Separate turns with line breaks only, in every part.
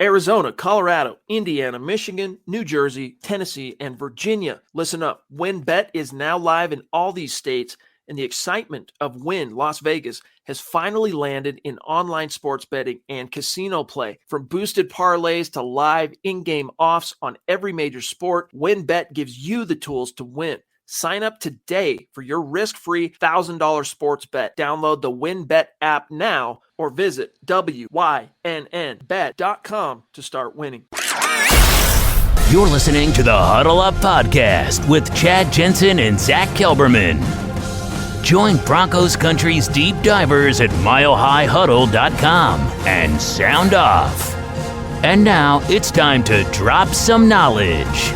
Arizona, Colorado, Indiana, Michigan, New Jersey, Tennessee, and Virginia. Listen up. WynnBET is now live in all these states, and the excitement of Wynn Las Vegas has finally landed in online sports betting and casino play. From boosted parlays to live in-game offs on every major sport, WynnBET gives you the tools to win. Sign up today for your risk-free $1,000 sports bet. Download the WynnBET app now or visit wynnbet.com to start winning.
You're listening to the Huddle Up Podcast with Chad Jensen and Zack Kelberman. Join Broncos Country's deep divers at milehighhuddle.com and sound off. And now it's time to drop some knowledge.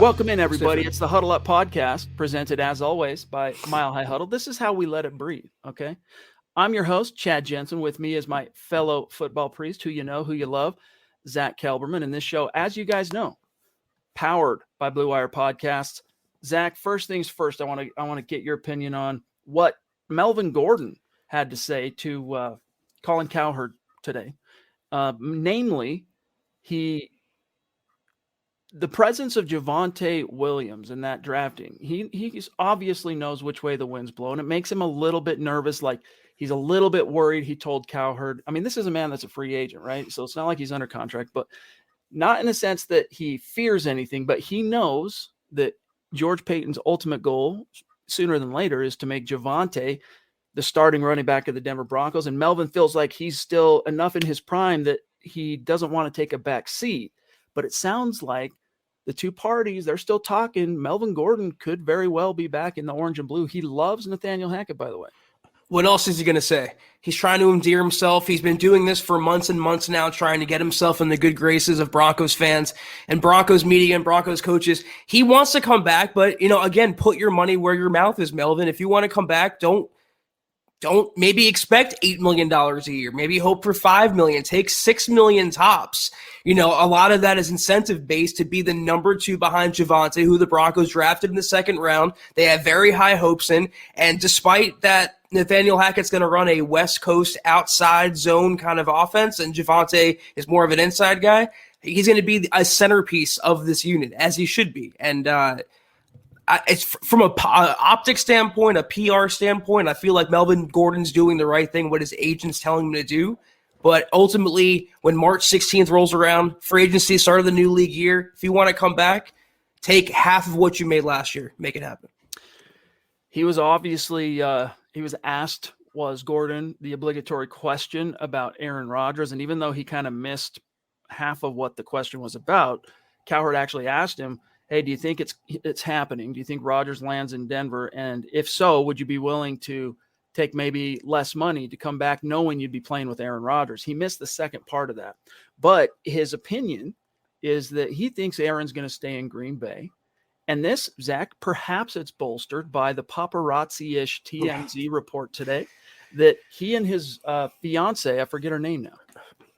Welcome in, everybody. It's the Huddle Up Podcast, presented as always by Mile High Huddle. This is how we let it breathe, okay? I'm your host, Chad Jensen. With me is my fellow football priest, who you know, who you love, Zack Kelberman. And this show, as you guys know, powered by Blue Wire Podcasts. Zack, first things first, I want to get your opinion on what Melvin Gordon had to say to Colin Cowherd today. Namely, the presence of Javonte Williams in that drafting, he obviously knows which way the wind's blowing. It makes him a little bit nervous, like he's a little bit worried. He told Cowherd, I mean, this is a man that's a free agent, right? So it's not like he's under contract, but not in the sense that he fears anything, but he knows that George Paton's ultimate goal, sooner than later, is to make Javonte the starting running back of the Denver Broncos. And Melvin feels like he's still enough in his prime that he doesn't want to take a back seat. But it sounds like the two parties, they're still talking. Melvin Gordon could very well be back in the orange and blue. He loves Nathaniel Hackett, by the way.
What else is he going to say? He's trying to endear himself. He's been doing this for months and months now, trying to get himself in the good graces of Broncos fans and Broncos media and Broncos coaches. He wants to come back, but, again, put your money where your mouth is, Melvin. If you want to come back, don't maybe expect $8 million a year. Maybe hope for $5 million. Take $6 million tops. A lot of that is incentive based to be the number 2 behind Javonte, who the Broncos drafted in the second round. They have very high hopes in. And despite that, Nathaniel Hackett's going to run a West Coast outside zone kind of offense, and Javonte is more of an inside guy. He's going to be a centerpiece of this unit, as he should be. And, it's from a optic standpoint, a PR standpoint, I feel like Melvin Gordon's doing the right thing, what his agent's telling him to do. But ultimately, when March 16th rolls around, free agency, start of the new league year, if you want to come back, take half of what you made last year. Make it happen.
He was obviously he was asked, was Gordon, the obligatory question about Aaron Rodgers. And even though he kind of missed half of what the question was about, Cowherd actually asked him, hey, do you think it's happening? Do you think Rodgers lands in Denver? And if so, would you be willing to take maybe less money to come back knowing you'd be playing with Aaron Rodgers? He missed the second part of that. But his opinion is that he thinks Aaron's going to stay in Green Bay. And this, Zack, perhaps it's bolstered by the paparazzi-ish TMZ report today that he and his fiance, I forget her name now.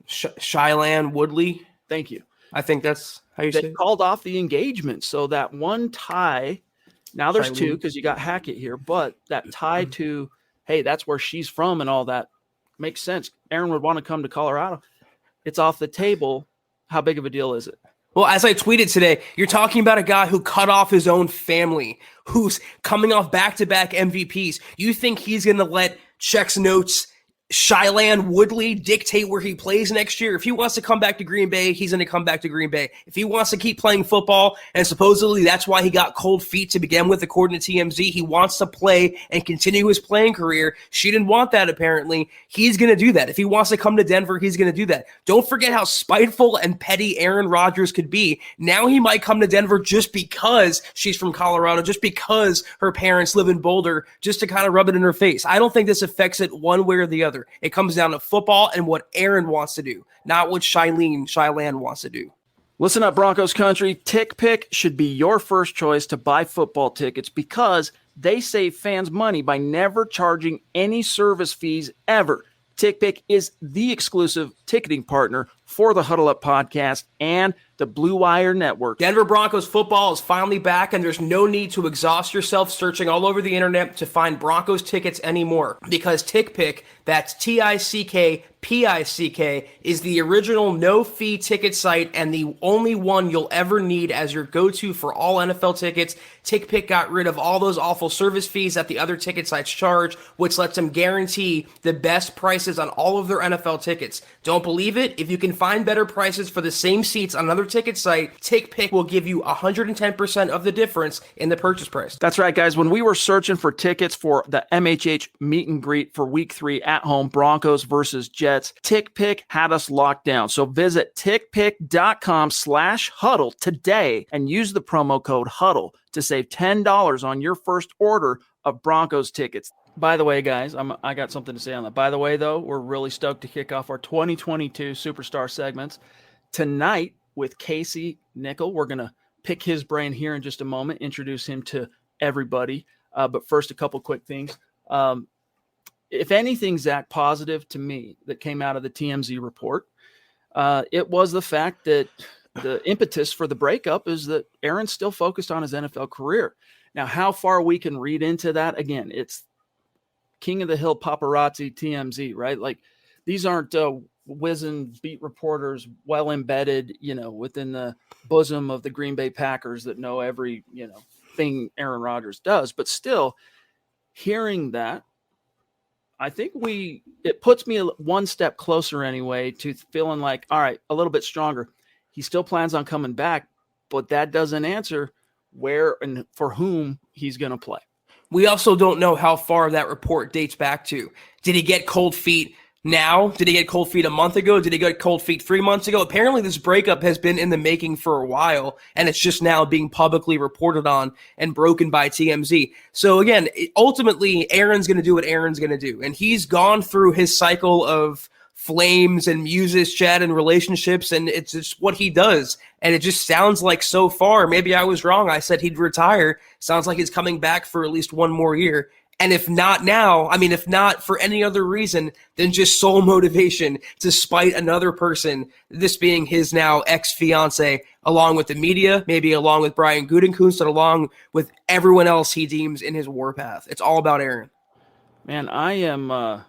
Shylan Woodley.
Thank you.
I think that's how you say it.
Called off the engagement. So that one tie, now there's two because you got Hackett here, but that tie to, hey, that's where she's from and all that makes sense. Aaron would want to come to Colorado. It's off the table. How big of a deal is it?
Well, as I tweeted today, you're talking about a guy who cut off his own family, who's coming off back-to-back MVPs. You think he's going to let checks notes Shylan Woodley dictate where he plays next year? If he wants to come back to Green Bay, he's going to come back to Green Bay. If he wants to keep playing football, and supposedly that's why he got cold feet to begin with, according to TMZ, he wants to play and continue his playing career. She didn't want that, apparently. He's going to do that. If he wants to come to Denver, he's going to do that. Don't forget how spiteful and petty Aaron Rodgers could be. Now he might come to Denver just because she's from Colorado, just because her parents live in Boulder, just to kind of rub it in her face. I don't think this affects it one way or the other. It comes down to football and what Aaron wants to do, not what Shylan wants to do.
Listen up, Broncos country. TickPick should be your first choice to buy football tickets because they save fans money by never charging any service fees ever. TickPick is the exclusive ticketing partner for the Huddle Up Podcast and the Blue Wire Network.
Denver Broncos football is finally back, and there's no need to exhaust yourself searching all over the internet to find Broncos tickets anymore, because TickPick, that's TickPick, is the original no-fee ticket site and the only one you'll ever need as your go-to for all NFL tickets. TickPick got rid of all those awful service fees that the other ticket sites charge, which lets them guarantee the best prices on all of their NFL tickets. Don't believe it? If you can find better prices for the same seats on another ticket site, TickPick will give you 110% of the difference in the purchase price.
That's right, guys. When we were searching for tickets for the MHH meet and greet for week 3 at home, Broncos versus Jets, TickPick had us locked down. So visit tickpick.com/huddle today and use the promo code HUDDLE to save $10 on your first order of Broncos tickets. By the way, guys, I got something to say on that. By the way, though, we're really stoked to kick off our 2022 Superstar segments tonight with Casey Nickell. We're going to pick his brain here in just a moment, introduce him to everybody. But first, a couple quick things. If anything, Zach, positive to me that came out of the TMZ report, it was the fact that the impetus for the breakup is that Aaron's still focused on his NFL career. Now, how far we can read into that, again, it's King of the Hill paparazzi TMZ, right? Like, these aren't wizened beat reporters well embedded, within the bosom of the Green Bay Packers that know every, thing Aaron Rodgers does. But still, hearing that, I think it puts me one step closer anyway to feeling like, all right, a little bit stronger. He still plans on coming back, but that doesn't answer where and for whom he's going to play.
We also don't know how far that report dates back to. Did he get cold feet now? Did he get cold feet a month ago? Did he get cold feet 3 months ago? Apparently this breakup has been in the making for a while, and it's just now being publicly reported on and broken by TMZ. So again, ultimately, Aaron's going to do what Aaron's going to do, and he's gone through his cycle of flames and muses, chat, and relationships, and it's just what he does. And it just sounds like so far, maybe I was wrong, I said he'd retire. Sounds like he's coming back for at least one more year. And if not now, if not for any other reason than just sole motivation to spite another person, this being his now ex-fiance, along with the media, maybe along with Brian Gutekunst, and along with everyone else he deems in his warpath. It's all about Aaron.
Man, I am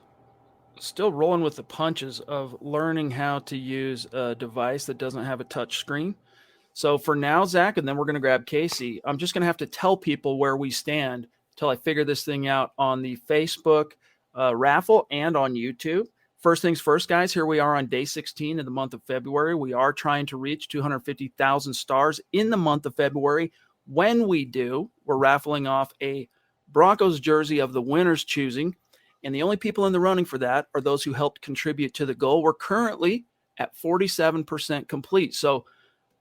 still rolling with the punches of learning how to use a device that doesn't have a touch screen. So for now, Zach, and then we're going to grab Casey, I'm just going to have to tell people where we stand until I figure this thing out on the Facebook raffle and on YouTube. First things first, guys, here we are on day 16 of the month of February. We are trying to reach 250,000 stars in the month of February. When we do, we're raffling off a Broncos jersey of the winner's choosing. And the only people in the running for that are those who helped contribute to the goal. We're currently at 47% complete. So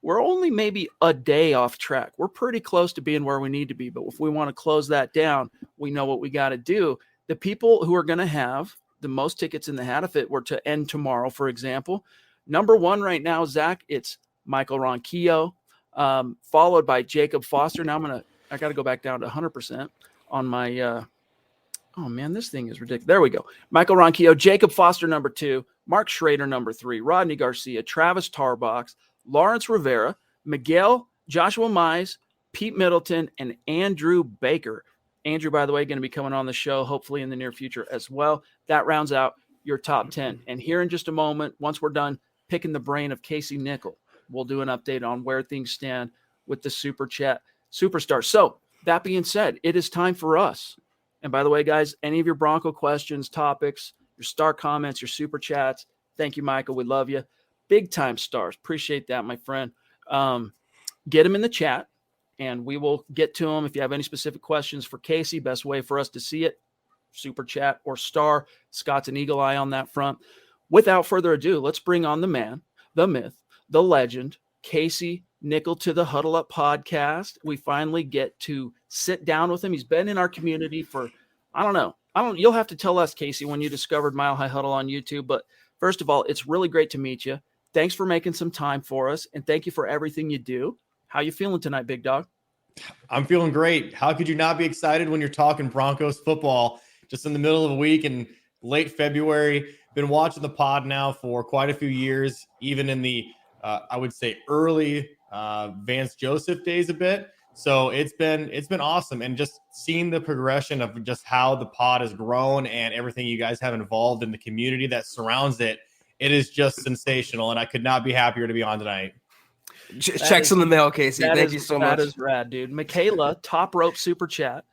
we're only maybe a day off track. We're pretty close to being where we need to be. But if we want to close that down, we know what we got to do. The people who are going to have the most tickets in the hat, if it were to end tomorrow, for example, number one right now, Zach, it's Michael Ronquillo, followed by Jacob Foster. Now I got to go back down to 100% on my, oh man, this thing is ridiculous. There we go. Michael Ronquillo, Jacob Foster, number 2, Mark Schrader, number 3, Rodney Garcia, Travis Tarbox, Lawrence Rivera, Miguel, Joshua Mize, Pete Middleton, and Andrew Baker. Andrew, by the way, going to be coming on the show hopefully in the near future as well. That rounds out your top 10. And here in just a moment, once we're done picking the brain of Casey Nickell, we'll do an update on where things stand with the Super Chat Superstar. So that being said, it is time for us. And by the way, guys, any of your Bronco questions, topics, your star comments, your Super Chats, thank you, Michael. We love you. Big time stars. Appreciate that, my friend. Get them in the chat, and we will get to them. If you have any specific questions for Casey, best way for us to see it, Super Chat or star. Scott's an eagle eye on that front. Without further ado, let's bring on the man, the myth, the legend, Casey Nickell to the Huddle Up Podcast. We finally get to sit down with him. He's been in our community for, you'll have to tell us, Casey, when you discovered Mile High Huddle on YouTube. But first of all, it's really great to meet you. Thanks for making some time for us, and thank you for everything you do. How you feeling tonight, big dog?
I'm feeling great. How could you not be excited when you're talking Broncos football just in the middle of a week in late February? been watching the pod now for quite a few years, even in the, I would say, early Vance Joseph days a bit. So it's been awesome. And just seeing the progression of just how the pod has grown and everything you guys have involved in the community that surrounds it, it is just sensational. And I could not be happier to be on tonight.
Checks in the mail, Casey. Thank you so much.
That is rad, dude. Michaela, Top Rope Super Chat,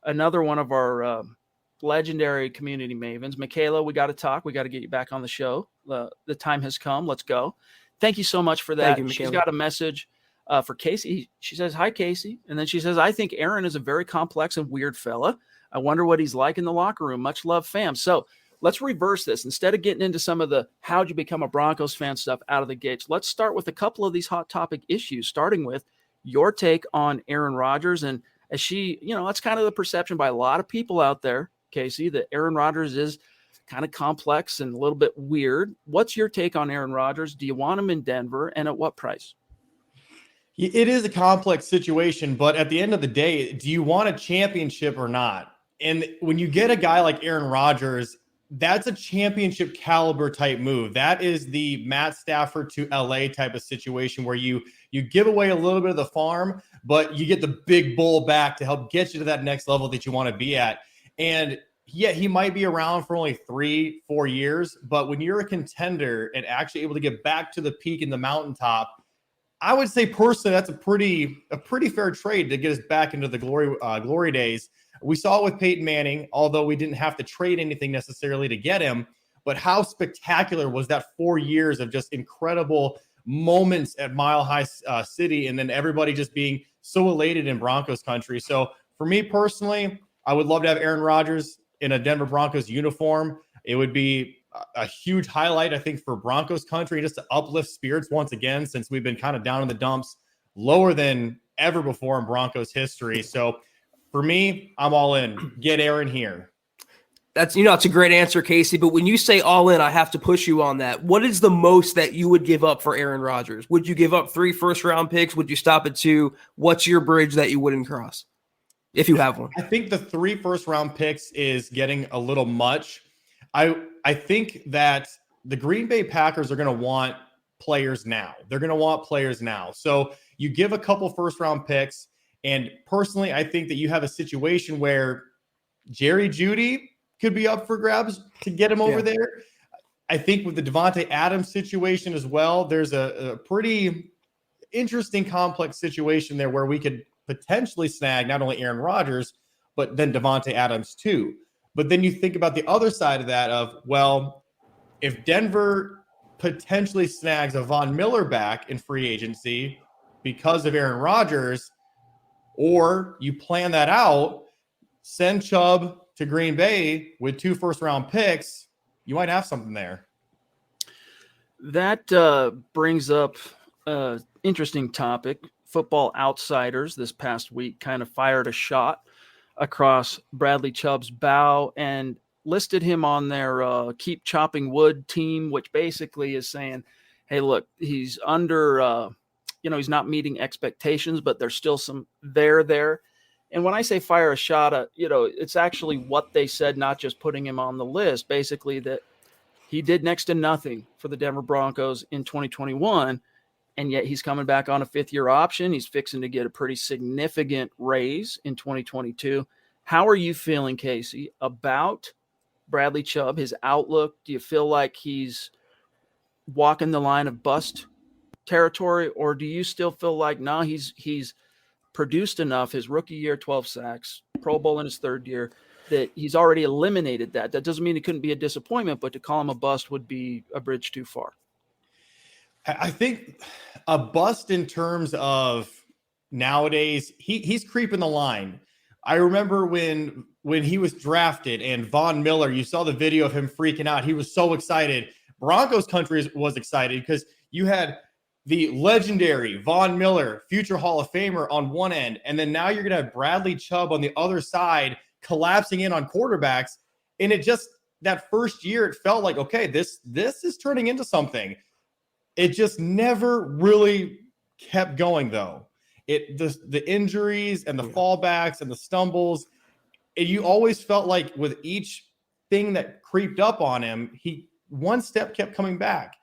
another one of our legendary community mavens. Michaela, we got to talk. We got to get you back on the show. The time has come. Let's go. Thank you so much for that.
Thank you,
She's got a message for Casey. She says, "Hi, Casey." And then she says, "I think Aaron is a very complex and weird fella. I wonder what he's like in the locker room. Much love, fam." So let's reverse this. Instead of getting into some of the how'd you become a Broncos fan stuff out of the gates, let's start with a couple of these hot topic issues, starting with your take on Aaron Rodgers. And as she, that's kind of the perception by a lot of people out there, Casey, that Aaron Rodgers is kind of complex and a little bit weird. What's your take on Aaron Rodgers? Do you want him in Denver, and at what price?
It is a complex situation, but at the end of the day, do you want a championship or not? And when you get a guy like Aaron Rodgers, that's a championship caliber type move. That is the Matt Stafford to LA type of situation where you give away a little bit of the farm, but you get the big bull back to help get you to that next level that you want to be at. And yeah, he might be around for only 3-4 years, but when you're a contender and actually able to get back to the peak in the mountaintop, I would say personally that's a pretty fair trade to get us back into the glory days. We saw it with Peyton Manning, although we didn't have to trade anything necessarily to get him. But how spectacular was that 4 years of just incredible moments at Mile High City, and then everybody just being so elated in Broncos country. So for me personally, I would love to have Aaron Rodgers in a Denver Broncos uniform. It would be a huge highlight, I think, for Broncos country, just to uplift spirits once again, since we've been kind of down in the dumps, lower than ever before in Broncos history. So for me, I'm all in. Get Aaron here.
That's, it's a great answer, Casey. But when you say all in, I have to push you on that. What is the most that you would give up for Aaron Rodgers? Would you give up 3 first-round picks? Would you stop at 2? What's your bridge that you wouldn't cross, if you have one?
I think the 3 first-round picks is getting a little much. I think that the Green Bay Packers are going to want players now. They're going to want players now. So you give a couple first-round picks, and personally, I think that you have a situation where Jerry Jeudy could be up for grabs to get him over there. I think with the Devontae Adams situation as well, there's a pretty interesting complex situation there where we could potentially snag not only Aaron Rodgers, but then Devontae Adams too. But then you think about the other side of that of, well, if Denver potentially snags a Von Miller back in free agency because of Aaron Rodgers, or you plan that out, send Chubb to Green Bay with 2 first-round picks, you might have something there.
That brings up an interesting topic. Football Outsiders this past week kind of fired a shot across Bradley Chubb's bow and listed him on their Keep Chopping Wood team, which basically is saying, hey, look, he's under, he's not meeting expectations, but there's still some there. And when I say fire a shot, it's actually what they said, not just putting him on the list, basically that he did next to nothing for the Denver Broncos in 2021. And yet he's coming back on a 5th-year option. He's fixing to get a pretty significant raise in 2022. How are you feeling, Casey, about Bradley Chubb, his outlook? Do you feel like he's walking the line of bust territory, or do you still feel like, no, he's produced enough, his rookie year, 12 sacks, Pro Bowl in his 3rd year, that he's already eliminated that? That doesn't mean it couldn't be a disappointment, but to call him a bust would be a bridge too far.
I think a bust in terms of nowadays, he's creeping the line. I remember when he was drafted and Von Miller, you saw the video of him freaking out. He was so excited. Broncos country was excited because you had the legendary Von Miller, future Hall of Famer on one end, and then now you're going to have Bradley Chubb on the other side collapsing in on quarterbacks. And it just, that first year, it felt like, okay, this is turning into something. It just never really kept going, though. The injuries and the fallbacks and the stumbles, you always felt like with each thing that creeped up on him, he one step kept coming back.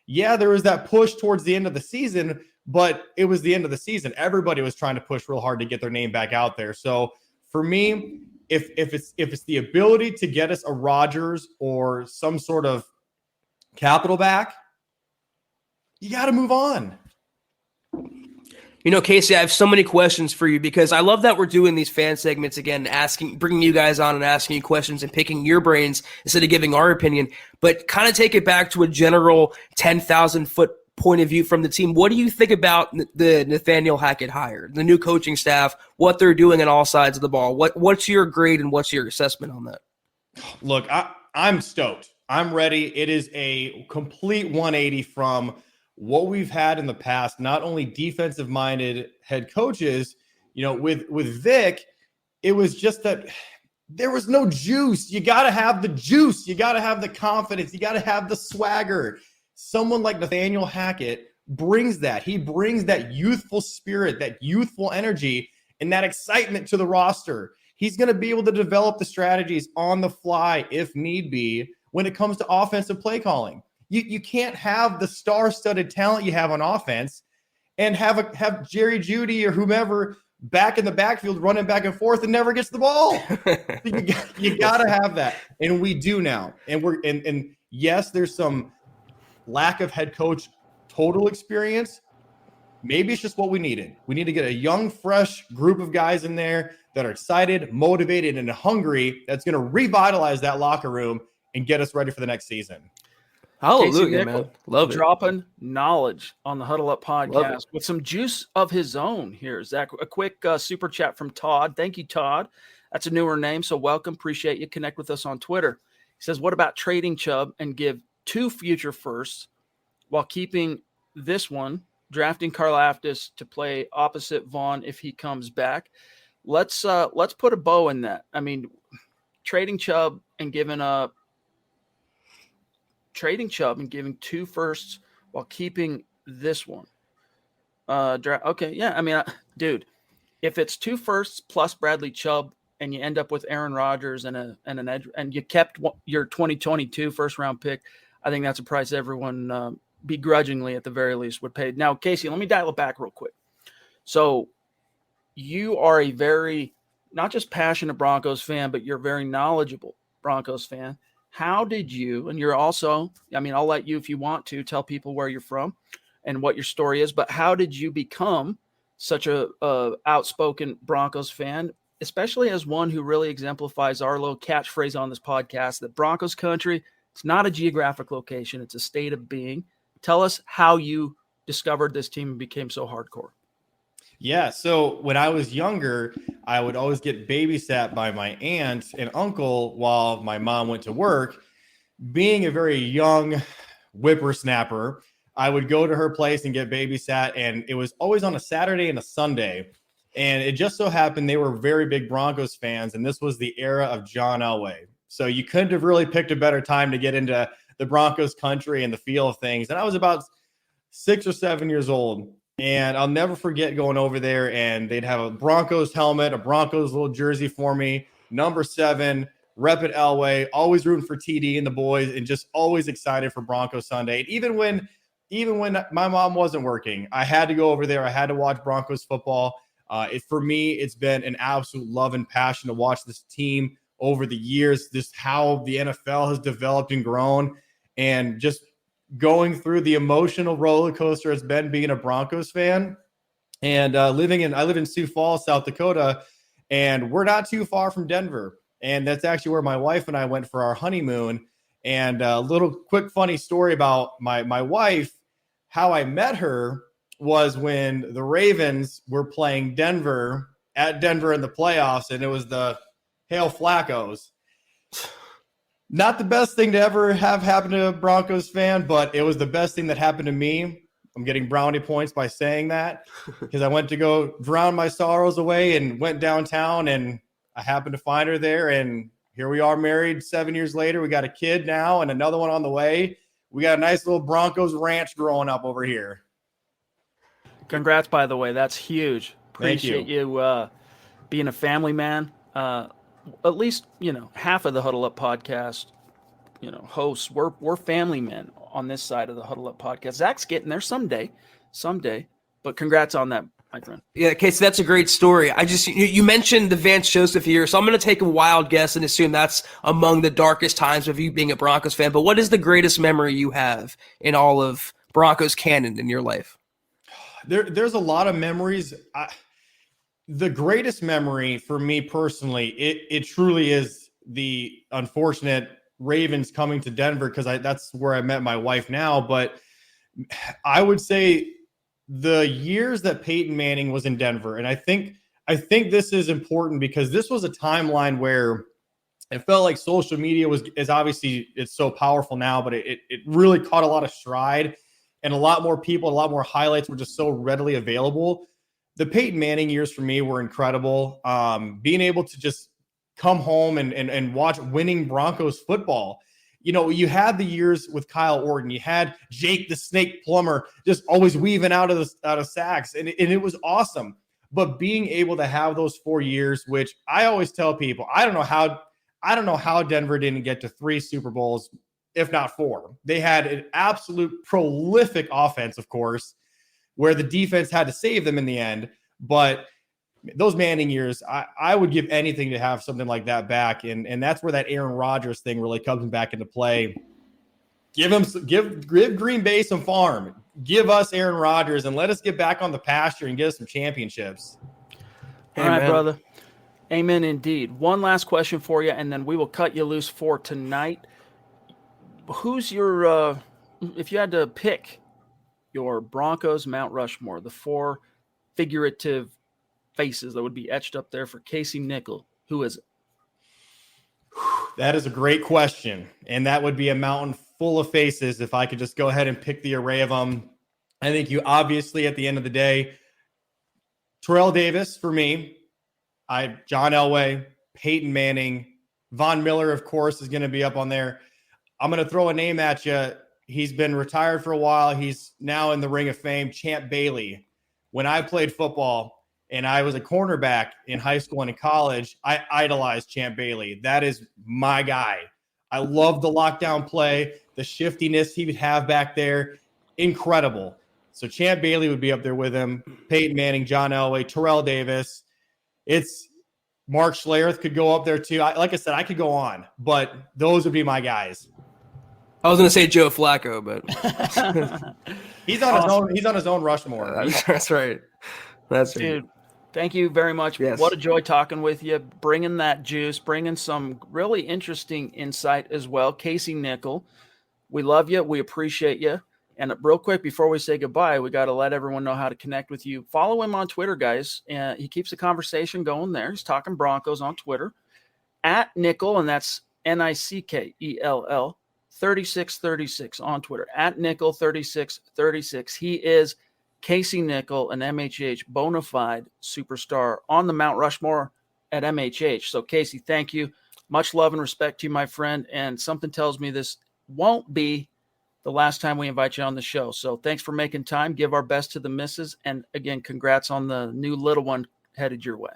Yeah, there was that push towards the end of the season, but it was the end of the season. Everybody was trying to push real hard to get their name back out there. So for me, if it's the ability to get us a Rodgers or some sort of capital back, you got to move on.
You know, Casey, I have so many questions for you because I love that we're doing these fan segments again, bringing you guys on and asking you questions and picking your brains instead of giving our opinion. But kind of take it back to a general 10,000-foot point of view from the team. What do you think about the Nathaniel Hackett hire, the new coaching staff, what they're doing on all sides of the ball? What's your grade and what's your assessment on that?
Look, I'm stoked. I'm ready. It is a complete 180 from what we've had in the past, not only defensive-minded head coaches, with Vic, it was just that there was no juice. You got to have the juice. You got to have the confidence. You got to have the swagger. Someone like Nathaniel Hackett brings that. He brings that youthful spirit, that youthful energy, and that excitement to the roster. He's going to be able to develop the strategies on the fly if need be when it comes to offensive play calling. You can't have the star-studded talent you have on offense and have Jerry Jeudy or whomever back in the backfield running back and forth and never gets the ball. you got to have that, and we do now. And yes, there's some lack of head coach total experience. Maybe it's just what we needed. We need to get a young, fresh group of guys in there that are excited, motivated, and hungry. That's going to revitalize that locker room and get us ready for the next season.
Hallelujah, man. Love it.
Dropping knowledge on the Huddle Up podcast with some juice of his own here. Zach, a quick super chat from Todd. Thank you, Todd. That's a newer name, so welcome. Appreciate you. Connect with us on Twitter. He says, what about trading Chubb and give 2 future firsts while keeping this one, drafting Karlaftis to play opposite Vaughn if he comes back? Let's put a bow in that. I mean, trading Chubb and giving 2 firsts while keeping this one. Okay, yeah. I mean, dude, if it's 2 firsts plus Bradley Chubb and you end up with Aaron Rodgers and an edge, and you kept your 2022 first round pick, I think that's a price everyone begrudgingly, at the very least, would pay. Now, Casey, let me dial it back real quick. So you are a very, not just passionate Broncos fan, but you're a very knowledgeable Broncos fan. How did you, and you're also, I mean, I'll let you, if you want to, tell people where you're from and what your story is, but how did you become such a outspoken Broncos fan, especially as one who really exemplifies our little catchphrase on this podcast, that Broncos country, it's not a geographic location, it's a state of being. Tell us how you discovered this team and became so hardcore.
Yeah, so when I was younger, I would always get babysat by my aunt and uncle while my mom went to work. Being a very young whippersnapper, I would go to her place and get babysat, and it was always on a Saturday and a Sunday. And it just so happened they were very big Broncos fans, and this was the era of John Elway. So you couldn't have really picked a better time to get into the Broncos country and the feel of things. And I was about 6 or 7 years old. And I'll never forget going over there, and they'd have a Broncos helmet, a Broncos little jersey for me, number 7, rep at Elway, always rooting for TD and the boys, and just always excited for Broncos Sunday. And even when my mom wasn't working, I had to go over there. I had to watch Broncos football. For me, it's been an absolute love and passion to watch this team over the years, just how the NFL has developed and grown, and just going through the emotional roller coaster it's been being a Broncos fan. And I live in Sioux Falls, South Dakota, and we're not too far from Denver. And that's actually where my wife and I went for our honeymoon. And a little quick funny story about my wife, how I met her was when the Ravens were playing Denver in the playoffs, and it was the Hail Flaccos. Not the best thing to ever have happen to a Broncos fan, but it was the best thing that happened to me. I'm getting brownie points by saying that because I went to go drown my sorrows away and went downtown, and I happened to find her there. And here we are, married 7 years later. We got a kid now and another one on the way. We got a nice little Broncos ranch growing up over here.
Congrats, by the way. That's huge. Appreciate you being a family man. At least, half of the Huddle Up podcast, hosts. We're family men on this side of the Huddle Up podcast. Zach's getting there someday, but congrats on that, my friend.
Yeah, Casey, that's a great story. You mentioned the Vance Joseph year, so I'm going to take a wild guess and assume that's among the darkest times of you being a Broncos fan. But what is the greatest memory you have in all of Broncos canon in your life?
There's a lot of memories. The greatest memory for me personally, it truly is the unfortunate Ravens coming to Denver, because that's where I met my wife now. But I would say the years that Peyton Manning was in Denver, and I think this is important because this was a timeline where it felt like social media is obviously it's so powerful now, but it really caught a lot of stride, and a lot more people, a lot more highlights were just so readily available. The Peyton Manning years for me were incredible. Being able to just come home and watch winning Broncos football. You had the years with Kyle Orton. You had Jake the Snake Plumber just always weaving out of sacks, and it was awesome. But being able to have those 4 years, which I always tell people, I don't know how Denver didn't get to 3 Super Bowls, if not 4. They had an absolute prolific offense, of course, where the defense had to save them in the end. But those Manning years, I would give anything to have something like that back. And that's where that Aaron Rodgers thing really comes back into play. Give Green Bay some farm. Give us Aaron Rodgers and let us get back on the pasture and get us some championships.
All right, brother. Amen indeed. One last question for you, and then we will cut you loose for tonight. Who's your, if you had to pick your Broncos Mount Rushmore, the 4 figurative faces that would be etched up there for Casey Nickell, who is it?
That is a great question. And that would be a mountain full of faces if I could just go ahead and pick the array of them. I think you obviously, at the end of the day, Terrell Davis for me, John Elway, Peyton Manning, Von Miller, of course, is going to be up on there. I'm going to throw a name at you. He's been retired for a while. He's now in the Ring of Fame, Champ Bailey. When I played football and I was a cornerback in high school and in college, I idolized Champ Bailey. That is my guy. I love the lockdown play, the shiftiness he would have back there. Incredible. So Champ Bailey would be up there with him. Peyton Manning, John Elway, Terrell Davis. It's Mark Schlereth could go up there too. Like I said, I could go on, but those would be my guys.
I was going to say Joe Flacco, but
he's on his own. He's on his own Rushmore.
That's right.
Dude. Thank you very much.
Yes.
What a joy talking with you, bringing that juice, bringing some really interesting insight as well. Casey Nickell, we love you. We appreciate you. And real quick, before we say goodbye, we got to let everyone know how to connect with you. Follow him on Twitter, guys. He keeps the conversation going there. He's talking Broncos on Twitter. At Nickell, and that's Nickell 3636 on Twitter. At Nickell 3636. He is Casey Nickell, an MHH bona fide superstar on the Mount Rushmore at MHH. So, Casey, thank you. Much love and respect to you, my friend. And something tells me this won't be the last time we invite you on the show. So thanks for making time. Give our best to the missus. And, again, congrats on the new little one headed your way.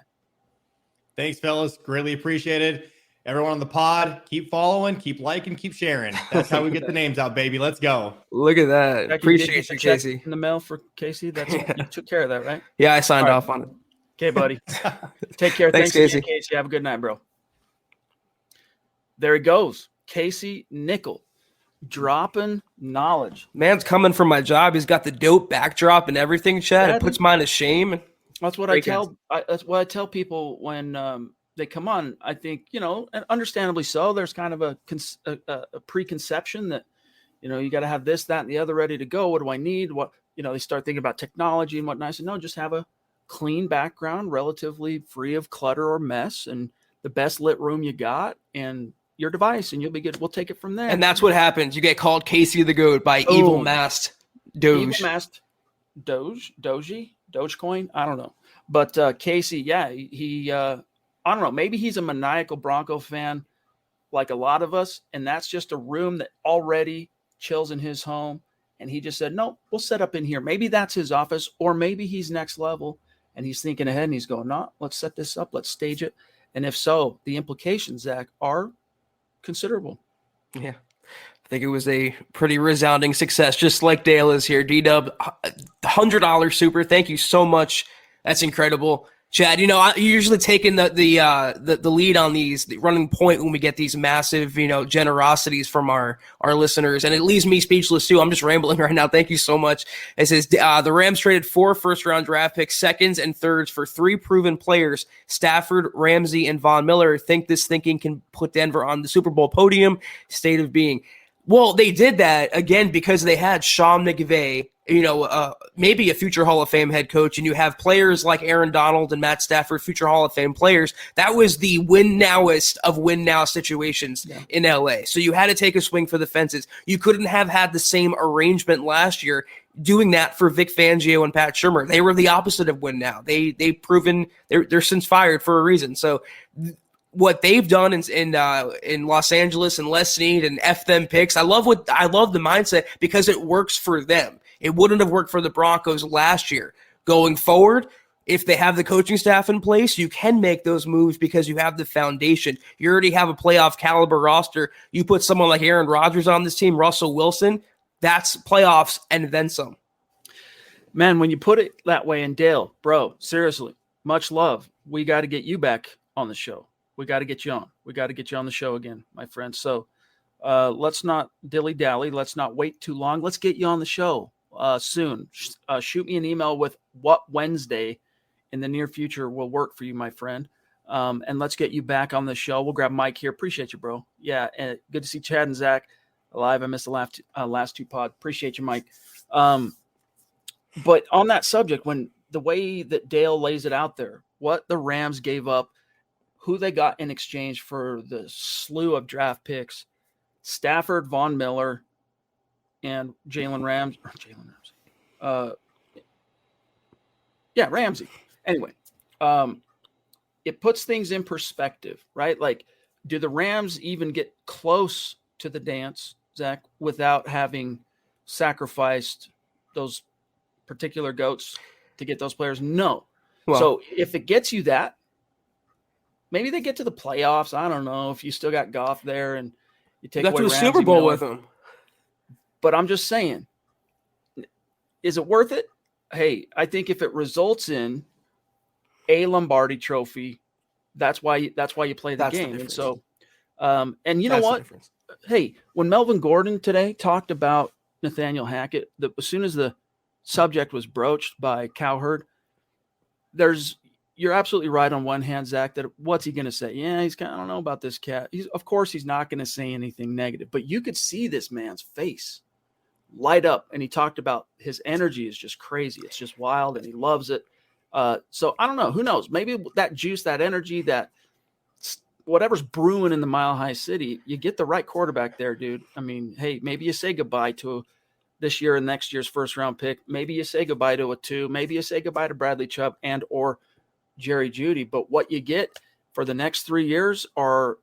Thanks, fellas. Greatly appreciated. Everyone on the pod, keep following, keep liking, keep sharing. That's how we get the names out, baby. Let's go.
Look at that. Appreciate you, Casey.
In the mail for Casey. You took care of that, right?
Yeah, I signed off on it.
Okay, buddy. Take care.
Thanks,
Casey.
Casey.
Casey. Have a good night, bro. There he goes. Casey Nickell, dropping knowledge.
Man's coming from my job. He's got the dope backdrop and everything, Chad. It puts mine to shame.
That's what I tell people when they come on. I think, and understandably so, there's kind of a preconception that, you got to have this, that, and the other ready to go. What do I need? What, they start thinking about technology and whatnot. I said, no, just have a clean background, relatively free of clutter or mess, and the best lit room you got and your device, and you'll be good. We'll take it from there.
And that's what happens. You get called Casey the Goat by evil masked Doge.
Evil masked Dogecoin. I don't know. But Casey, yeah, he I don't know. Maybe he's a maniacal Bronco fan like a lot of us, and that's just a room that already chills in his home. And he just said, no, we'll set up in here. Maybe that's his office, or maybe he's next level, and he's thinking ahead, and he's going, no, let's set this up. Let's stage it. And if so, the implications, Zach, are considerable.
Yeah. I think it was a pretty resounding success, just like Dale is here. D-Dub, $100 super. Thank you so much. That's incredible. Chad, I usually taking the lead on these, the running point when we get these massive, generosities from our listeners, and it leaves me speechless too. I'm just rambling right now. Thank you so much. It says the Rams traded 4 first-round draft picks, seconds, and thirds for 3 proven players: Stafford, Ramsey, and Von Miller. Think this thinking can put Denver on the Super Bowl podium? State of being. Well, they did that again because they had Sean McVay, maybe a future Hall of Fame head coach, and you have players like Aaron Donald and Matt Stafford, future Hall of Fame players. That was the win nowest of win now situations in LA. So you had to take a swing for the fences. You couldn't have had the same arrangement last year doing that for Vic Fangio and Pat Shurmur. They were the opposite of win now. They've proven they're since fired for a reason. So what they've done in Los Angeles and Les Snead and F them picks, I love the mindset because it works for them. It wouldn't have worked for the Broncos last year. Going forward, if they have the coaching staff in place, you can make those moves because you have the foundation. You already have a playoff caliber roster. You put someone like Aaron Rodgers on this team, Russell Wilson, that's playoffs and then some.
Man, when you put it that way, and Dale, bro, seriously, much love. We got to get you back on the show. We got to get you on. We got to get you on the show again, my friend. So let's not dilly-dally. Let's not wait too long. Let's get you on the show soon. Shoot me an email with what Wednesday in the near future will work for you, my friend. And let's get you back on the show. We'll grab Mike here. Appreciate you, bro. Yeah, and good to see Chad and Zach alive. I missed the last 2 pod. Appreciate you, Mike. But on that subject, when the way that Dale lays it out there, what the Rams gave up, who they got in exchange for the slew of draft picks, Stafford, Von Miller, and Ramsey. Ramsey. Anyway, it puts things in perspective, right? Like, do the Rams even get close to the dance, Zach, without having sacrificed those particular goats to get those players? No. Well, so if it gets you that, maybe they get to the playoffs. I don't know if you still got Goff there and you take away
Ramsey, Super Bowl Miller with them.
But I'm just saying, is it worth it? Hey, I think if it results in a Lombardi trophy, that's why you play the game. And so, and you know what? Hey, when Melvin Gordon today talked about Nathaniel Hackett, as soon as the subject was broached by Cowherd, you're absolutely right on one hand, Zach, that what's he going to say? Yeah, I don't know about this cat. Of course, he's not going to say anything negative, but you could see this man's face light up. And he talked about his energy is just crazy. It's just wild and he loves it. So I don't know, who knows? Maybe that juice, that energy, that whatever's brewing in the Mile High City, you get the right quarterback there, dude. I mean, hey, maybe you say goodbye to this year and next year's first round pick. Maybe you say goodbye to a 2, maybe you say goodbye to Bradley Chubb and, or Jerry Jeudy, but what you get for the next 3 years are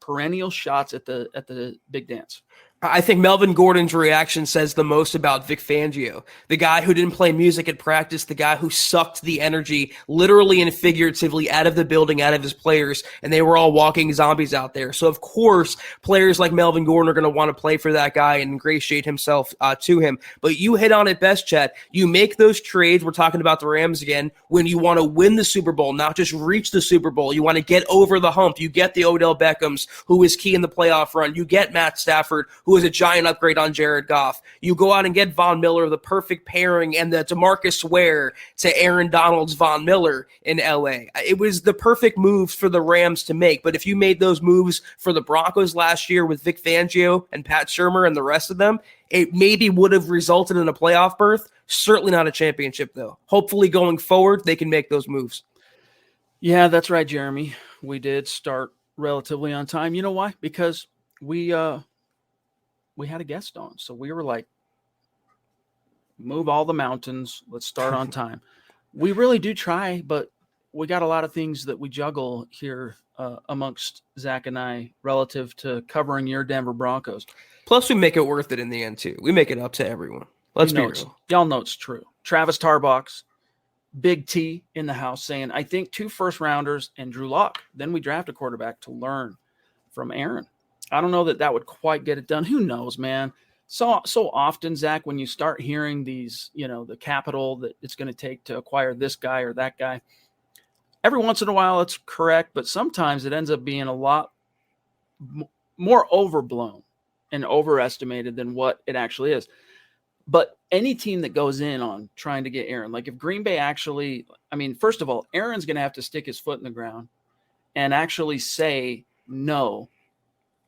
perennial shots at the big dance.
I think Melvin Gordon's reaction says the most about Vic Fangio, the guy who didn't play music at practice, the guy who sucked the energy literally and figuratively out of the building, out of his players, and they were all walking zombies out there. So, of course, players like Melvin Gordon are going to want to play for that guy and ingratiate himself to him. But you hit on it best, Chad. You make those trades, we're talking about the Rams again, when you want to win the Super Bowl, not just reach the Super Bowl. You want to get over the hump. You get the Odell Beckhams, who is key in the playoff run. You get Matt Stafford, who is a giant upgrade on Jared Goff. You go out and get Von Miller, the perfect pairing, and the DeMarcus Ware to Aaron Donald's Von Miller in LA. It was the perfect moves for the Rams to make. But if you made those moves for the Broncos last year with Vic Fangio and Pat Shurmur and the rest of them, it maybe would have resulted in a playoff berth. Certainly not a championship, though. Hopefully going forward, they can make those moves.
Yeah, that's right, Jeremy. We did start relatively on time. You know why? Because we had a guest on. So we were like, move all the mountains. Let's start on time. We really do try, but we got a lot of things that we juggle here amongst Zach and I relative to covering your Denver Broncos.
Plus, we make it worth it in the end, too. We make it up to everyone. Let's be real.
Y'all know it's true. Travis Tarbox, Big T in the house saying, I think 2 first-rounders and Drew Lock. Then we draft a quarterback to learn from Aaron. I don't know that would quite get it done. Who knows, man? So often, Zach, when you start hearing these, the capital that it's going to take to acquire this guy or that guy, every once in a while it's correct, but sometimes it ends up being a lot more overblown and overestimated than what it actually is. But any team that goes in on trying to get Aaron, like if Green Bay actually, first of all, Aaron's going to have to stick his foot in the ground and actually say no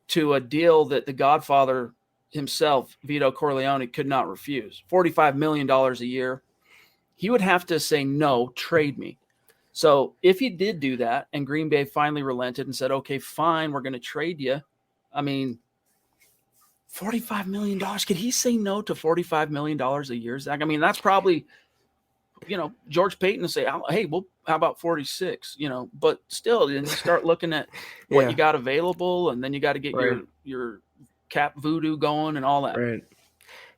to a deal that the Godfather himself, Vito Corleone, could not refuse. $45 million a year. He would have to say, no, trade me. So if he did do that and Green Bay finally relented and said, okay, fine, we're going to trade you. $45 million. Could he say no to $45 million a year, Zach? That's probably, George Payton to say, hey, well, how about 46? But still, then you start looking at what you got available, and then you got to get your cap voodoo going and all that.
Right.